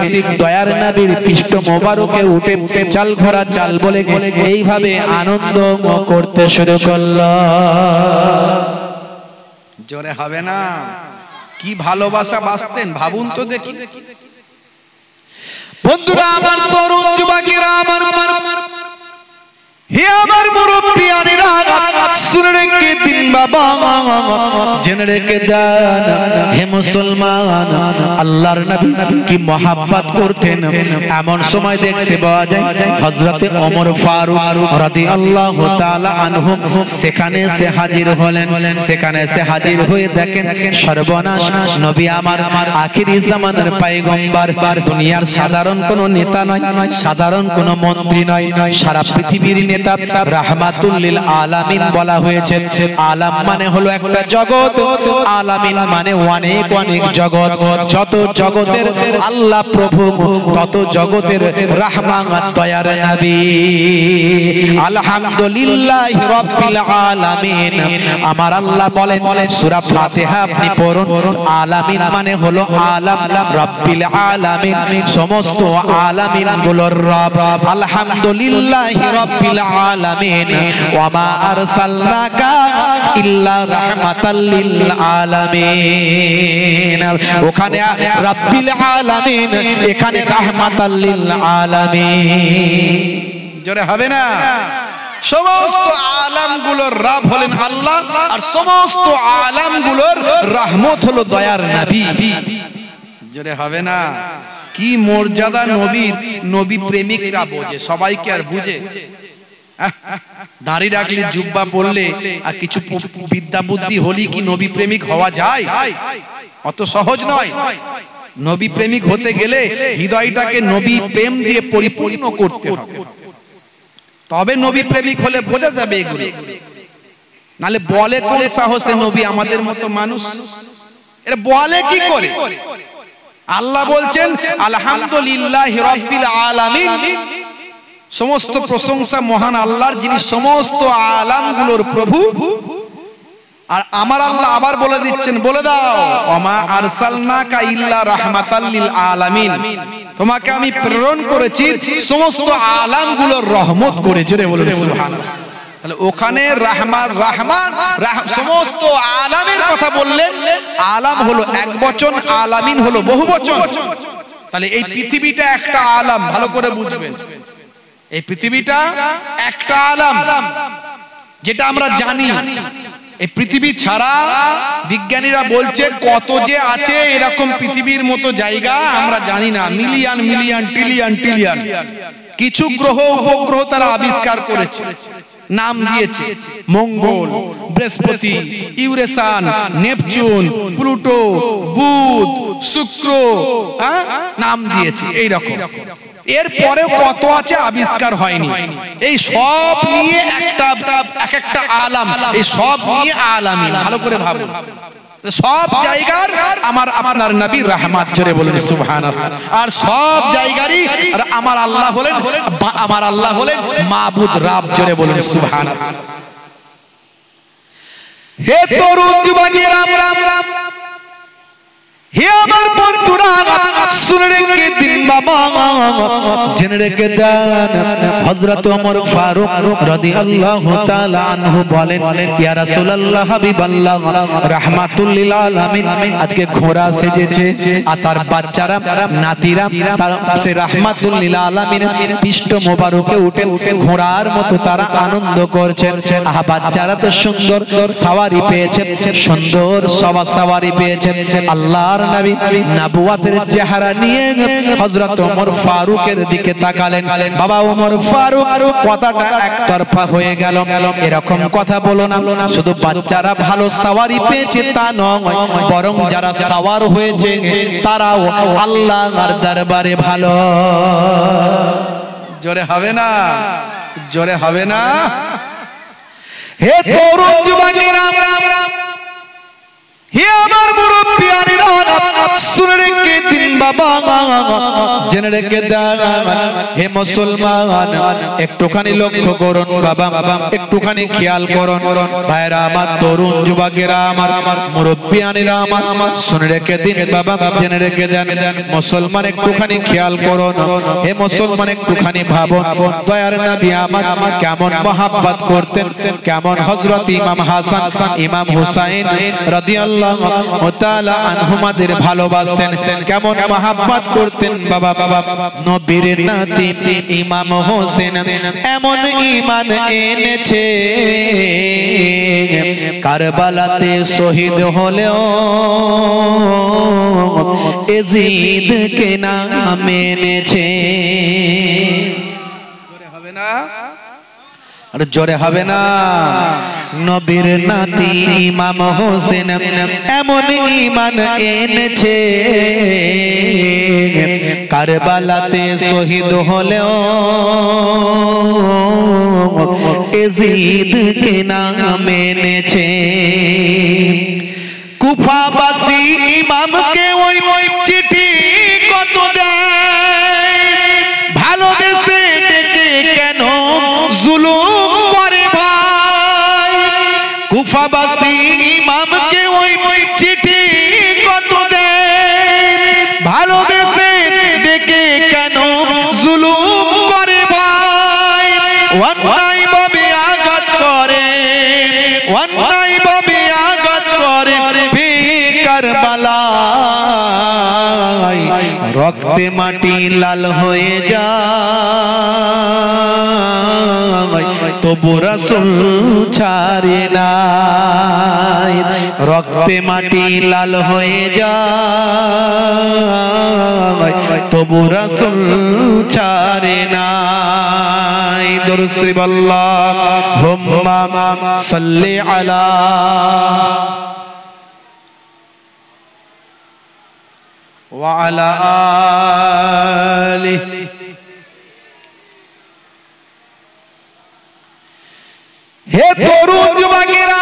দয়ার নবীর পৃষ্ঠ মোবারকে উঠে চাল ঘোড়া চাল বলে এইভাবে আনন্দ করতে শুরু করলো। জোরে হবে না? কি ভালোবাসা বাসতেন ভাবুন তো দেখি। বন্ধুরা আমার, তরুণ যুবকেরা আমার, হে আমার মুরব্বিয়ানেরা, শুনে রেখে দিন বাবা, জেনে রেখে দেন হে মুসলমান, আল্লাহর নবী কি মহাব্বত করতেন। এমন সময় দেখতে পাওয়া যায় হযরতে ওমর ফারুক রাদিয়াল্লাহু তাআলা আনহু সেখানে এসে হাজির হলেন। সেখানে এসে হাজির হয়ে দেখেন, সর্বনাশ, নবী আমার আখিরি জামানার পয়গম্বর, দুনিয়ার সাধারণ কোন নেতা নয়, সাধারণ কোন মন্ত্রী নয়, সারা পৃথিবীর নেতা, রাহমাতুল লিল আলামিন বলা হয়েছে। আলাম মানে হলো একটা জগৎ, আলামিন মানে অনেক অনেক জগৎ। যত জগতের আল্লাহ প্রভু, তত জগতের রহমান দয়ার নবী। আলহামদুলিল্লাহি রাব্বিল আলামিন। আমার আল্লাহ বলেন সূরা ফাতিহা আপনি পড়ুন, আলামিন মানে হলো আলাম, রাব্বিল আলামিন সমস্ত আলামিন গুলোর রব। আলহামদুলিল্লাহি রাব্বিল আলামিন, ওয়া মা আরসালনাকা ইল্লা রাহমাতাল লিল আলামিন। ওখানে রাব্বিল আলামিন, এখানে রাহমাতাল লিল আলামিন। জোরে হবে না? সমস্ত আলামগুলোর রব হলেন আল্লাহ, আর সমস্ত আলামগুলোর রহমত হলো দয়ার নবী। জোরে হবে না? কি মর্যাদা নবীর! নবী প্রেমিকরা বোঝে, সবাই কি আর বুঝে? দাড়ি রাখলে, জুব্বা পরলে, আর কিছু বিদ্যা বুদ্ধি হলি কি নবী প্রেমিক হওয়া যায়? অত সহজ নয়। নবী প্রেমিক হতে গেলে হৃদয়টাকে নবী প্রেম দিয়ে পরিপূর্ণ করতে হবে, তবে নবী প্রেমিক হলে বোঝা যাবে এগুলো। নালে বলে কোন সাহসে নবী আমাদের মতো মানুষ? এরা বলে কি করে? আল্লাহ বলছেন আলহামদুলিল্লাহি রাব্বিল আলামিন, সমস্ত প্রশংসা মহান আল্লাহর, যিনি সমস্ত আলামগুলোর প্রভু। আর আমার আল্লাহ আবার বলে দিচ্ছেন, বলে দাও, ওমা আরসালনাকা ইল্লা রাহমাতাল লিল আলামিন, তোমাকে আমি প্রেরণ করেছি সমস্ত আলামগুলোর রহমত করে। জোরে বলুন সুবহানাল্লাহ। তাহলে ওখানে রহমান সমস্ত আলামের কথা বললেন, আলাম হলো এক বচন, আলামিন হলো বহু বচন। তাহলে এই পৃথিবীটা একটা আলাম, ভালো করে বুঝবেন। এই পৃথিবীটা একটা আলাম, যেটা আমরা জানি। এই পৃথিবী ছাড়া বিজ্ঞানীরা বলছে কত যে আছে এরকম পৃথিবীর মতো জায়গা আমরা জানি না। মিলিয়ন মিলিয়ন ট্রিলিয়ন ট্রিলিয়ন কিছু গ্রহ উপগ্রহ তারা আবিষ্কার করেছে, নাম দিয়েছে মঙ্গল, বৃহস্পতি, ইউরেসান, নেপচুন, প্লুটো, বুধ, শুক্র, নাম দিয়েছে এইরকম। এরপরে কত আছে আবিষ্কার হয়নি। এই সব নিয়ে একটা আলাম, এই সব নিয়ে আলামিন। ভালো করে ভাবুন, সব জায়গার আপনার নবী রহমত, জোরে বলুন সুবহানাল্লাহ। আর সব জায়গারই আমার আল্লাহ হলেন মাবুদ রব, জোরে বলুন সুবহানাল্লাহ। হে তরুণ যুবকেরা, হে আমার বন্ধুরা, শুনে রেখে দিন বাবা, জেনে রেখে দেন। হযরত ওমর ফারুক রাদিয়াল্লাহু তাআলা আনহু বলেন, ইয়া রাসূলুল্লাহ, হাবিবাল্লাহ, রাহমাতুল লিল আলামিন আজকে ঘোড়া সেজেছে, আর তার বাচ্চারা, নাতিরা সে রাহমাতুল লিল আলামিনের পৃষ্ঠ মোবারকে উঠে ঘোড়ার মতো তারা আনন্দ করছেন। আহা, বাচ্চারা তো সুন্দর সওয়ারি পেয়েছে, সুন্দর সওয়ারি পেয়েছে। আল্লাহর নবী নবুয়তের চেহারা নিয়ে হযরত ওমর ফারুকের দিকে তাকালেন। বাবা ওমর ফারুক, কথাটা একতরফা হয়ে গেল, এরকম কথা বলো না। শুধু বাচ্চারা ভালো সওয়ারি পেয়েছে তা নয়, বরং যারা সওয়ার হয়েছে তারাও আল্লাহর দরবারে ভালো। জোরে হবে না, জোরে হবে না। হে তরুণ যুবকেরা, হে আমার মুরব্বিয়ানেরা, শুনে রেখে দিন বাবা, জেনে রেখে দেন। হে মুসলমান, একটুখানি লক্ষ্য করুন বাবা, একটুখানি খেয়াল করুন ভাইরা আমার, তরুণ যুবকেরা আমার, মুরব্বিয়ানেরা আমার, শুনে রেখে দিন বাবা, জেনে রেখে দেন। মুসলমান একটুখানি খেয়াল করুন, হে মুসলমান একটুখানি ভাবুন, দয়ার নবী আমার কেমন মহব্বত করতেন, কেমন হযরত ইমাম হাসান, ইমাম হুসাইন রাদিয়াল্লাহু তাআলা আনহুমাদের ভালোবাসতেন, কেমন মহব্বত করতেন বাবা। নবীর নাতি ইমাম হোসেন এমন ঈমান এনেছে, কারবালাতে শহীদ হলেও এজিদ কে নাম এনেছে। হবে না, আর জোরে হবে না। নবীর নাতি ইমাম হোসেন এমন ঈমান এনেছে, কারবালাতে শহীদ হলেও এজিদ কে নাম এনেছে। কুফাবাসী ইমামকে ওই চিঠি কত দেয়, ভালোবেসে ডেকে কেন জুলুম করে ভাই। কুফাবাসী ইমামকে ওই চিঠি কত দেয়, ভালোবেসে ডেকে কেন জুলুম করে ভাই। অন্যায় ভাবে আঘাত করে, অন্যায় ভাবে আঘাত করে কারবালায়, রক্তে মাটি লাল হয়ে যায়, তবু রাসূল ছাড়ে নাই। রক্তে মাটি লাল হয়ে যায়, তবু রাসূল ছাড়ে নাই। দুরূদ শরীফ আল্লাহুম্মা সাল্লি আলা ওয়া আলা আলিহি। হে তরুণ যুবকেরা,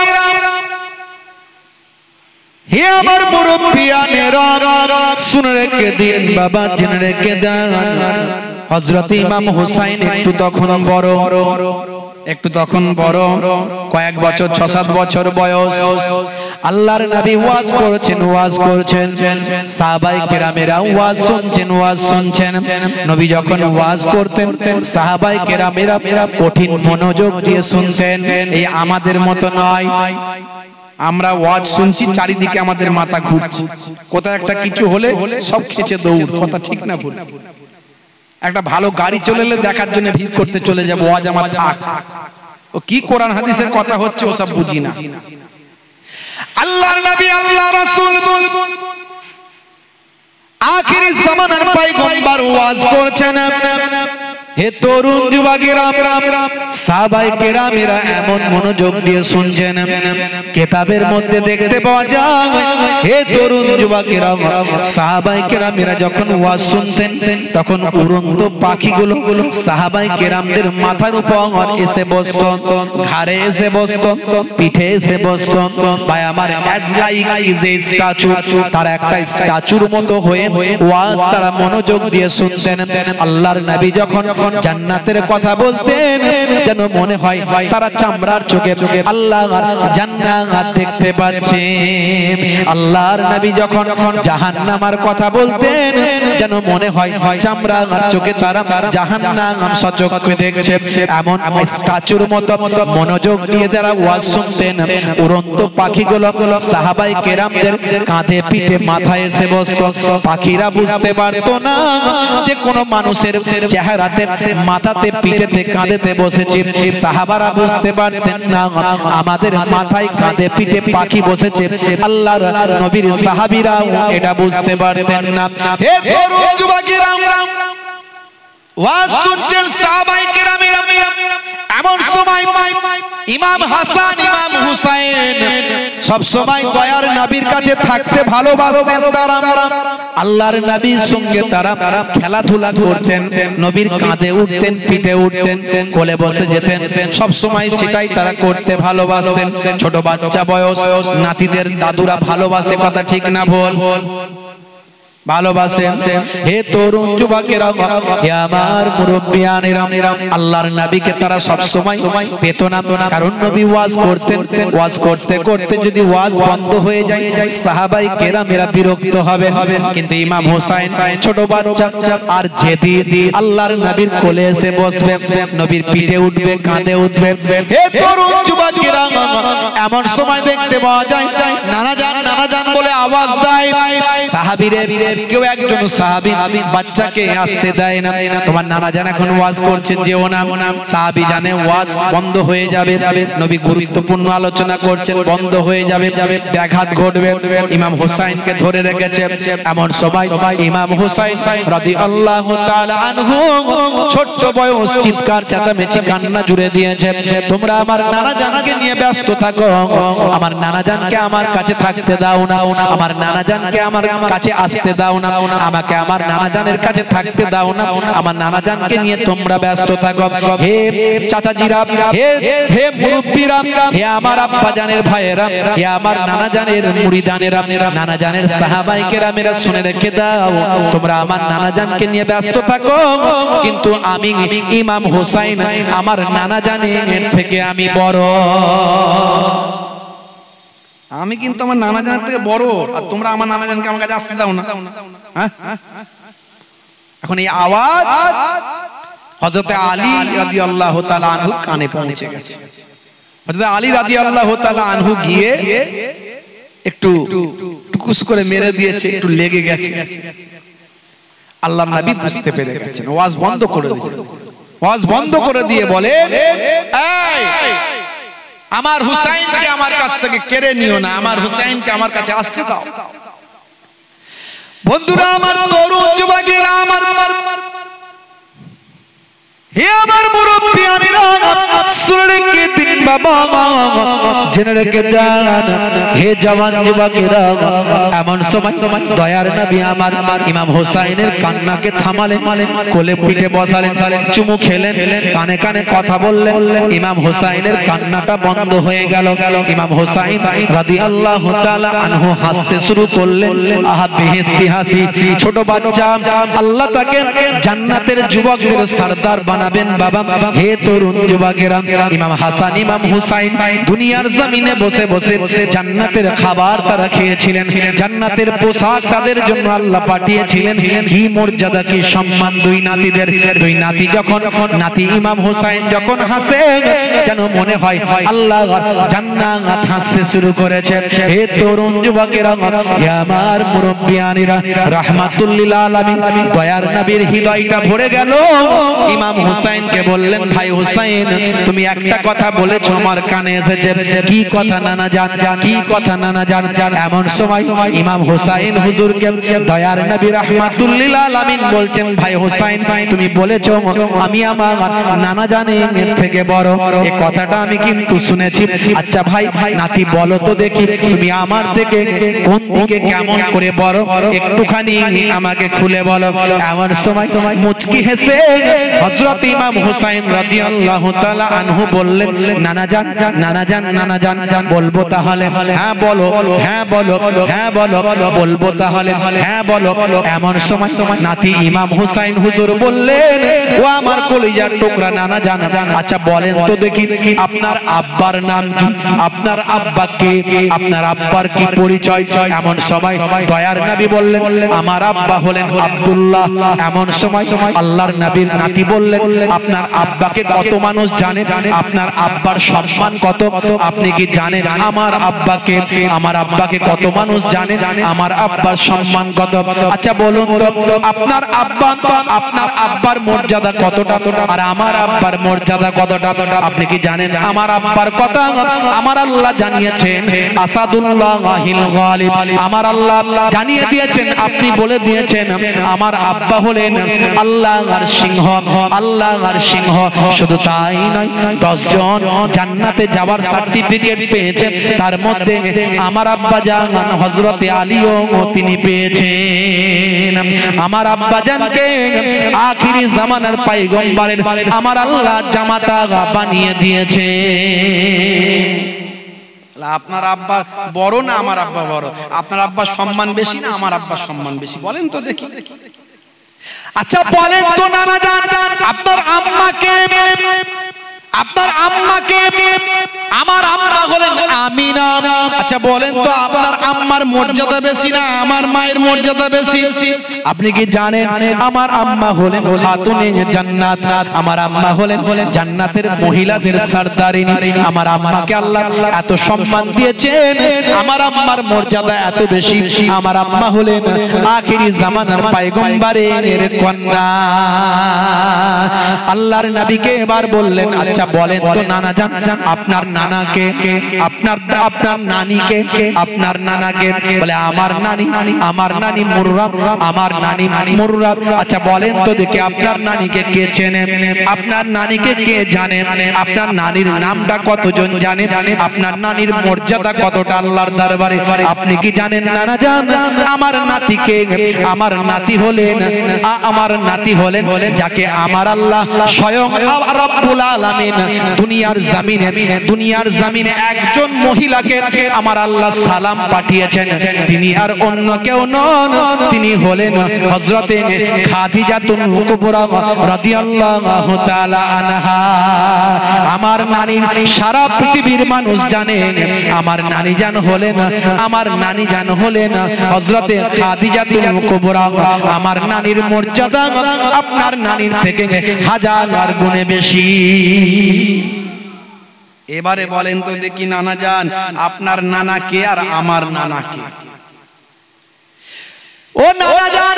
হে আমার মুরব্বিয়ানেরা, শুনে রেখে দিন বাবা, জেনে রেখে দেন। হযরত ইমাম হুসাইন একটু তখন বড়, কয়েক বছর, 6-7 বছর বয়স। আল্লাহর নবী ওয়াজ করছেন, সাহাবায়ে কেরামেরা ওয়াজ শুনছেন। নবী যখন ওয়াজ করতেন, সাহাবায়ে কেরামেরা কঠিন মনোযোগ দিয়ে শুনতেন। এই আমাদের মতো নয়, আমরা ওয়াজ শুনছি, চারিদিকে আমাদের মাথা ঘুরছে, কোথায় একটা কিছু হলে সব খেচে দৌড়। কথা ঠিক না ভুল? একটা ভালো গাড়ি চলে এলে দেখার জন্য ভিড় করতে চলে যাবো, ওয়াজ আমার থাক। ও কি কোরআন হাদিসের কথা হচ্ছে ওসব বুঝি না। আল্লাহর নবী আল্লাহ রাসূল আখিরি জামানার পয়গম্বর ওয়াজ করছেন। হে তরুণ যুবকেরা, সাহাবায়ে কেরামেরা এমন মনোযোগ দিয়ে শুনছেন, কিতাবের মধ্যে দেখতে পাওয়া যায় হে তরুণ যুবকেরা, সাহাবায়ে কেরামেরা যখন ওয়াজ শুনতেন তখন উড়ন্ত পাখিগুলো সাহাবায়ে কেরামদের মাথার উপর এসে বসতো, ঘাড়ে এসে বসতো, পিঠে এসে বসতো। ভাই আমার লাইক ইজ এ স্ট্যাচু, তারা একটা স্ট্যাচুর মতো হয়ে ওয়াজ তারা মনোযোগ দিয়ে শুনতেন। আল্লাহর নবী যখন জান্নাতের কথা বলতেন যেন মনে হয় তারা চামড়ার চোখে আল্লাহর জান্নাত দেখতে পাচ্ছেন। আল্লাহর নবী যখন জাহান্নামের কথা বলতেন যেন মনে হয় চামড়ার চোখে তারা জাহান্নাম সচক্ষে দেখছে। এমন স্ট্যাচুর মতো মনোযোগ দিয়ে তারা ওয়াজ শুনতেন। উড়ন্ত পাখিগুলো সাহাবায়ে কেরামদের কাঁধে পিঠে মাথায় এসে বসতো। পাখিরা বুঝতে পারতো না যে কোন মানুষের চেহারাতে, মাথাতে, পিঠেতে, কাঁধেতে বসেছে। সাহাবারা বুঝতে পারতেন না আমাদের মাথায়, কাঁধে, পিঠে পাখি বসেছে। আল্লাহর নবীর সাহাবীরা এটা বুঝতে পারতেন না। হে তরুণ যুবকেরা, ওয়াজ শুনছেন সাহাবায়ে কেরামেরা, এমন সময় ইমাম হাসান, ইমাম হুসাইন সব সময় দয়ার নবীর কাছে থাকতে ভালোবাসতেন। তারা আল্লাহর নবীর সঙ্গে তারা খেলাধুলা করতেন, নবীর কাঁধে উঠতেন, পিঠে উঠতেন, কোলে বসে যেতেন। সব সময় সেটাই তারা করতে ভালোবাসতেন। ছোট বাচ্চা বয়স নাতিদের দাদুরা ভালোবাসে, কথা ঠিক না ভুল? ভালোবাসেন। হে তরুণ যুবকেরা, হে আমার মুরব্বিয়ানেরা, আল্লাহর নবীকে তারা সব সময় পেত না, কারণ নবী ওয়াজ করতেন। ওয়াজ করতে করতে যদি ওয়াজ বন্ধ হয়ে যায় সাহাবায়ে কেরামেরা বিরক্ত হবেন। কিন্তু ইমাম হোসাইন ছোট বাচ্চা, আর যেদিন আল্লাহর নবীর কোলে এসে বসবে, নবীর পিঠে উঠবে, কাঁধে উঠবে। হে তরুণ যুবকেরা, এমন সময় দেখতে পাওয়া যায় নানা জান, নানা জান বলে আওয়াজ দেয়। সাহাবীরা কেউ একজন সাহাবী বাচ্চাকে আসতে দেয় না। তোমার নানা জান এখন ওয়াজ করছে, যেও না। সাহাবী জানে ওয়াজ বন্ধ হয়ে যাবে, নবী গুরুত্বপূর্ণ আলোচনা করছেন, বন্ধ হয়ে যাবে, ব্যাঘাত ঘটবে। ইমাম হোসাইনকে ধরে রেখেছে। এমন সময় ইমাম হোসাইন রাদিয়াল্লাহু তাআলা আনহু ছোট্ট বয়স চিৎকার চেঁচামেচি কান্না জুড়ে দিয়েছে, তোমরা আমার নানা জানকে নিয়ে ব্যস্ত থাকো, আমার নানা জানকে আমার কাছে থাকতে দাও না, আমার নানা জানকে আমার কাছে আসতে দাও না, আমাকে আমার নানা জানের কাছে থাকতে দাও না, আমার নানা জানকে নিয়ে তোমরা ব্যস্ত থাকো। হে চাচাজিরা, হে মুরব্বিরা, হে আমার আব্বা জানের ভাইয়েরা, হে আমার নানা জানের মুরিদানেরা, নানা জানের সাহাবায়ে কেরামেরা, শুনে রেখে দাও, তোমরা আমার নানা জানকে নিয়ে ব্যস্ত থাকো, কিন্তু আমি ইমাম হোসাইন আমার নানা জানের থেকে আমি বড়। আমি কিন্তু আমার নানা জানের থেকে বড়, আর তোমরা আমার নানা জানকে আমার কাছে আসতে দাও না। এখন এই আওয়াজ হযরত আলী রাদিয়াল্লাহু তাআলা আনহু কানে পৌঁছে গেছে। হযরত আলী রাদিয়াল্লাহু তাআলা আনহু গিয়ে একটু টুকুস করে মেরে দিয়েছে, একটু লেগে গেছে। আল্লাহর নবী বুঝতে পেরে গেছেন, ওয়াজ বন্ধ করে দিয়েছে। ওয়াজ বন্ধ করে দিয়ে বলে, এই আমার হুসাইনকে আমার কাছ থেকে কেড়ে নিও না, আমার হুসাইনকে আমার কাছে আসতে দাও। বন্ধুরা আমার, তরুণ যুবকেরা আমার, হে আমার মুরব্বিয়ানেরা, শুনে রেখে দিন বাবা, জেনে রেখে যান হে জওয়ান যুবকেরা। এমন সময় দয়ার নবী আমার ইমাম হোসাইনের কান্নাকে থামালেন, কোলে পিঠে বসালেন, চুমু খেলেন, কানে কানে কথা বললেন। ইমাম হোসাইনের কান্নাটা বন্ধ হয়ে গেল। ইমাম হোসাইন রাদিয়াল্লাহু তাআলা আনহু হাসতে শুরু করলেন। আহা বেহেশতি হাসি! ছোট বাচ্চা, আল্লাহ তাকে জান্নাতের যুবকদের সরদার বানালেন। বানাবেন বাবা। হে তরুণ যুবকেরা, ইমাম হাসান ইমাম হুসাইন দুনিয়ার জমিনে বসে বসে জান্নাতের খাবার তারা খেয়েছিলেন, জান্নাতের পোশাক তাদের জন্য আল্লাহ পাঠিয়েছিলেন। কি মর্যাদা, কি সম্মান দুই নাতিদের। দুই নাতি যখন, নাতি ইমাম হুসাইন যখন হাসে যেন মনে হয় আল্লাহ জান্নাত হাসতে শুরু করেছে। হে তরুণ যুবকেরা, হে আমার মুরব্বিয়ানিরা, রাহমাতুল লিল আলামিন দয়ার নবীর হৃদয়টা ভরে গেল। ইমাম হুসাইনকে বললেন, ভাই হুসাইন তুমি একটা কথা বলেছো আমার কানে এসেছে। কি কথা নানা জান, কি কথা নানা জান? এমন সময় ইমাম হুসাইন হুজুরকে দয়ার নবী রাহমাতুল লিল আলামিন বলছেন, ভাই হুসাইন তুমি বলেছো আমি আমার নানা জানের থেকে বড়, এই কথাটা আমি কিন্তু শুনেছি। আচ্ছা ভাই নাতি বলো তো দেখি তুমি আমার থেকে কোন দিকে কেমন করে বড়, একটুখানি আমাকে খুলে বলো। এমন সময় মুচকি হেসে হযরত ইমাম হুসাইন রাদিয়াল্লাহু তাআলা আনহু বললেন, নানা জান, নানা জান, নানা জান বলবো তাহলে? হ্যাঁ বলো, হ্যাঁ বলো, হ্যাঁ বলো, বলবো তাহলে? হ্যাঁ বলো। এমন সময় নাতি ইমাম হুসাইন হুজুর বললেন, ও আমার কলিজার টুকরা নানা জান, আচ্ছা বলেন তো দেখি আপনার আব্বার নাম কি, আপনার আব্বা কে, আপনার আব্বার কি পরিচয়? এমন সময় দয়ার নবী বললেন, আমার আব্বা হলেন আব্দুল্লাহ। এমন সময় আল্লাহর নবীর নাতি বললেন, আপনার আব্বাকে কত মানুষ জানে, আপনার আব্বার সম্মান কত আপনি কি জানেন? আমার আব্বাকে, আমার আব্বাকে কত মানুষ জানে, আমার আব্বার সম্মান কত? আচ্ছা বলুন তো আপনার আব্বা, আপনার আব্বার মর্যাদা কতটা আর আমার আব্বার মর্যাদা কতটা আপনি কি জানেন? আমার আব্বার কথা আমার আল্লাহ জানিয়েছেন, আসাদুল্লাহিল গালিব, আমার আল্লাহ জানিয়ে দিয়েছেন, আপনি বলে দিয়েছেন আমার আব্বা হলেন আল্লাহর সিংহ, আল্লাহর সিংহ। শুধু তাই নয়, 10 জন জান্নাতে যাওয়ার সার্টিফিকেট পেয়েছে, তার মধ্যে আমার আব্বা জান হযরত আলীও তিনি পেয়েছেন। আমার আব্বা জানকে আখিরি জামানার পয়গম্বরের আমার আল্লাহ জামাতা বানিয়ে দিয়েছে। আপনার আব্বা বড় না আমার আব্বা বড়? আপনার আব্বার সম্মান বেশি না আমার আব্বার সম্মান বেশি? বলেন তো দেখি। আচ্ছা বলেন তো নানা জান, আপনার আম্মাকে, আপনার আম্মাকে, আমার আম্মা হলেন আমিনা। আচ্ছা বলেন তো আপনার আম্মার মর্যাদা বেশি না আমার মায়ের মর্যাদা বেশি? আপনি কি জানেন আমার আম্মা হলেন খাতুনে জান্নাত, আমার আম্মা হলেন জান্নাতের মহিলাদের সরদারিনী। আমার আম্মাকে আল্লাহ এত সম্মান দিয়েছেন, আমার আম্মার মর্যাদা এত বেশি। আমার আম্মা হলেন আখিরি জামানার পয়গম্বরের কন্যা। আল্লাহর নবীকে এবার বললেন, আচ্ছা বলেন তো নানা জান, আপনার নানাকে, আপনার আপনার নানিকে, আপনার নানাকে? বলে আমার নানি, আমার নানি মুর্রা, আমার নানি মুর্রা। আচ্ছা বলেন তো দেখি আপনার নানিকে কে চেনে, আপনার নানিকে কে জানে, আপনার নানির নামটা কতজন জানে, আপনার নানির মর্যাদা কতটা আল্লাহর দরবারে আপনি কি জানেন নানা জান? আমার নাতিকে, আমার নাতি হলেন, আমার নাতি হলেন যাকে আমার আল্লাহ স্বয়ং রব্বুল আলামিন দুনিয়ার জমিনে, দুনিয়ার জমিনে একজন মহিলাকে আমার আল্লাহ সালাম পাঠিয়েছেন, তিনি আর অন্য কেউ নন, তিনি হলেন হযরতে খাদিজাতুল কুবরা রাদিয়াল্লাহু তাআলা আনহা। আমার নানি সারা পৃথিবীর মানুষ জানে, আমার নানি জান হলেন, আমার নানি জান হলেন হযরতে খাদিজাতুল কুবরা। আমার নানির মর্যাদা আপনার নানির থেকে হাজার গুণে বেশি। এবারে বলেন তো দেখি নানা জান, আপনার নানা কে আর আমার নানা কে? ও নানা জান,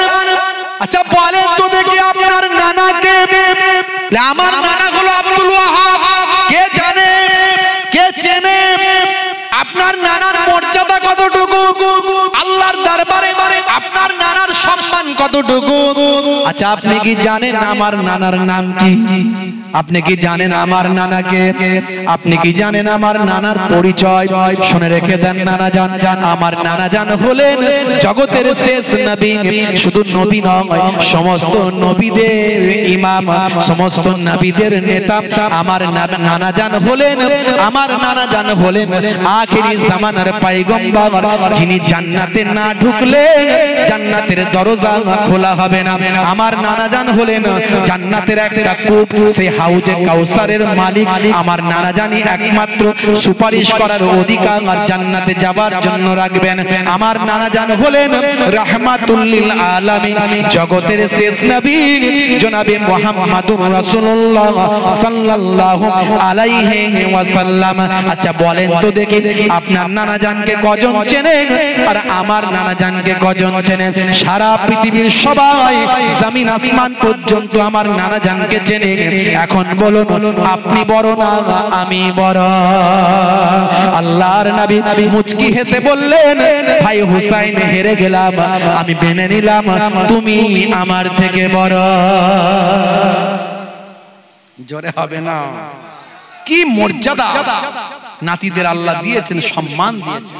আচ্ছা বলেন তো দেখি আপনার নানা কে? আমার নানা হলো আব্দুল ওয়াহাব। কে জানে, কে চেনে আপনার নানার মর্যাদা কতটুকু আল্লাহর দরবারে, আপনার নানার সম্মান কতটুকু? আচ্ছা আপনি কি জানেন আমার নানার নাম কি? আপনি কি জানেন আমার নানাকে? আপনি কি জানেন আমার নানার পরিচয়? শুনে রেখে দেন নানা জান, আমার নানা জান হলেন জগতের শেষ নবী। শুধু নবী নয়, সমস্ত নবীদের ইমাম, সমস্ত নবীদের নেতা। আমার নানা জান হলেন, আমার নানা জান হলেন আখিরি জামানার পয়গম্বর, যিনি জান্নাতে না ঢুকলে জান্নাতের দরজা খোলা হবে না। আমার আমার নানা জান হলেন জান্নাতের একটা কূপ, সেই হাউজে কাউসারের মালিক আমার নানা জানি একমাত্র সুপারিশ করার অধিকার আর জান্নাতে যাবার জন্য রাখবেন। আমার নানা জান হলেন রাহমাতুল লিল আলামিন, জগতের শেষ নবী জনাবে মুহাম্মাদুর রাসূলুল্লাহ সাল্লাল্লাহু আলাইহি ওয়াসাল্লাম। আচ্ছা বলেন তো দেখি আপনার নানা জানকে কজন চেনেন আর আমার নানা জানকে কজন চেনেন? সারা পৃথিবীর সবাই জমিন আসমান পর্যন্ত আমার নানা জানকে চেনে। এখন বলুন আপনি বড় না আমি বড়? আল্লাহর নবী মুচকি হেসে বললেন, ভাই হুসাইন হেরে গেলাম, আমি মেনে নিলাম তুমি আমার থেকে বড়। জোরে হবে না? কি মর্যাদা নাতিদের আল্লাহ দিয়েছেন, সম্মান দিয়েছেন।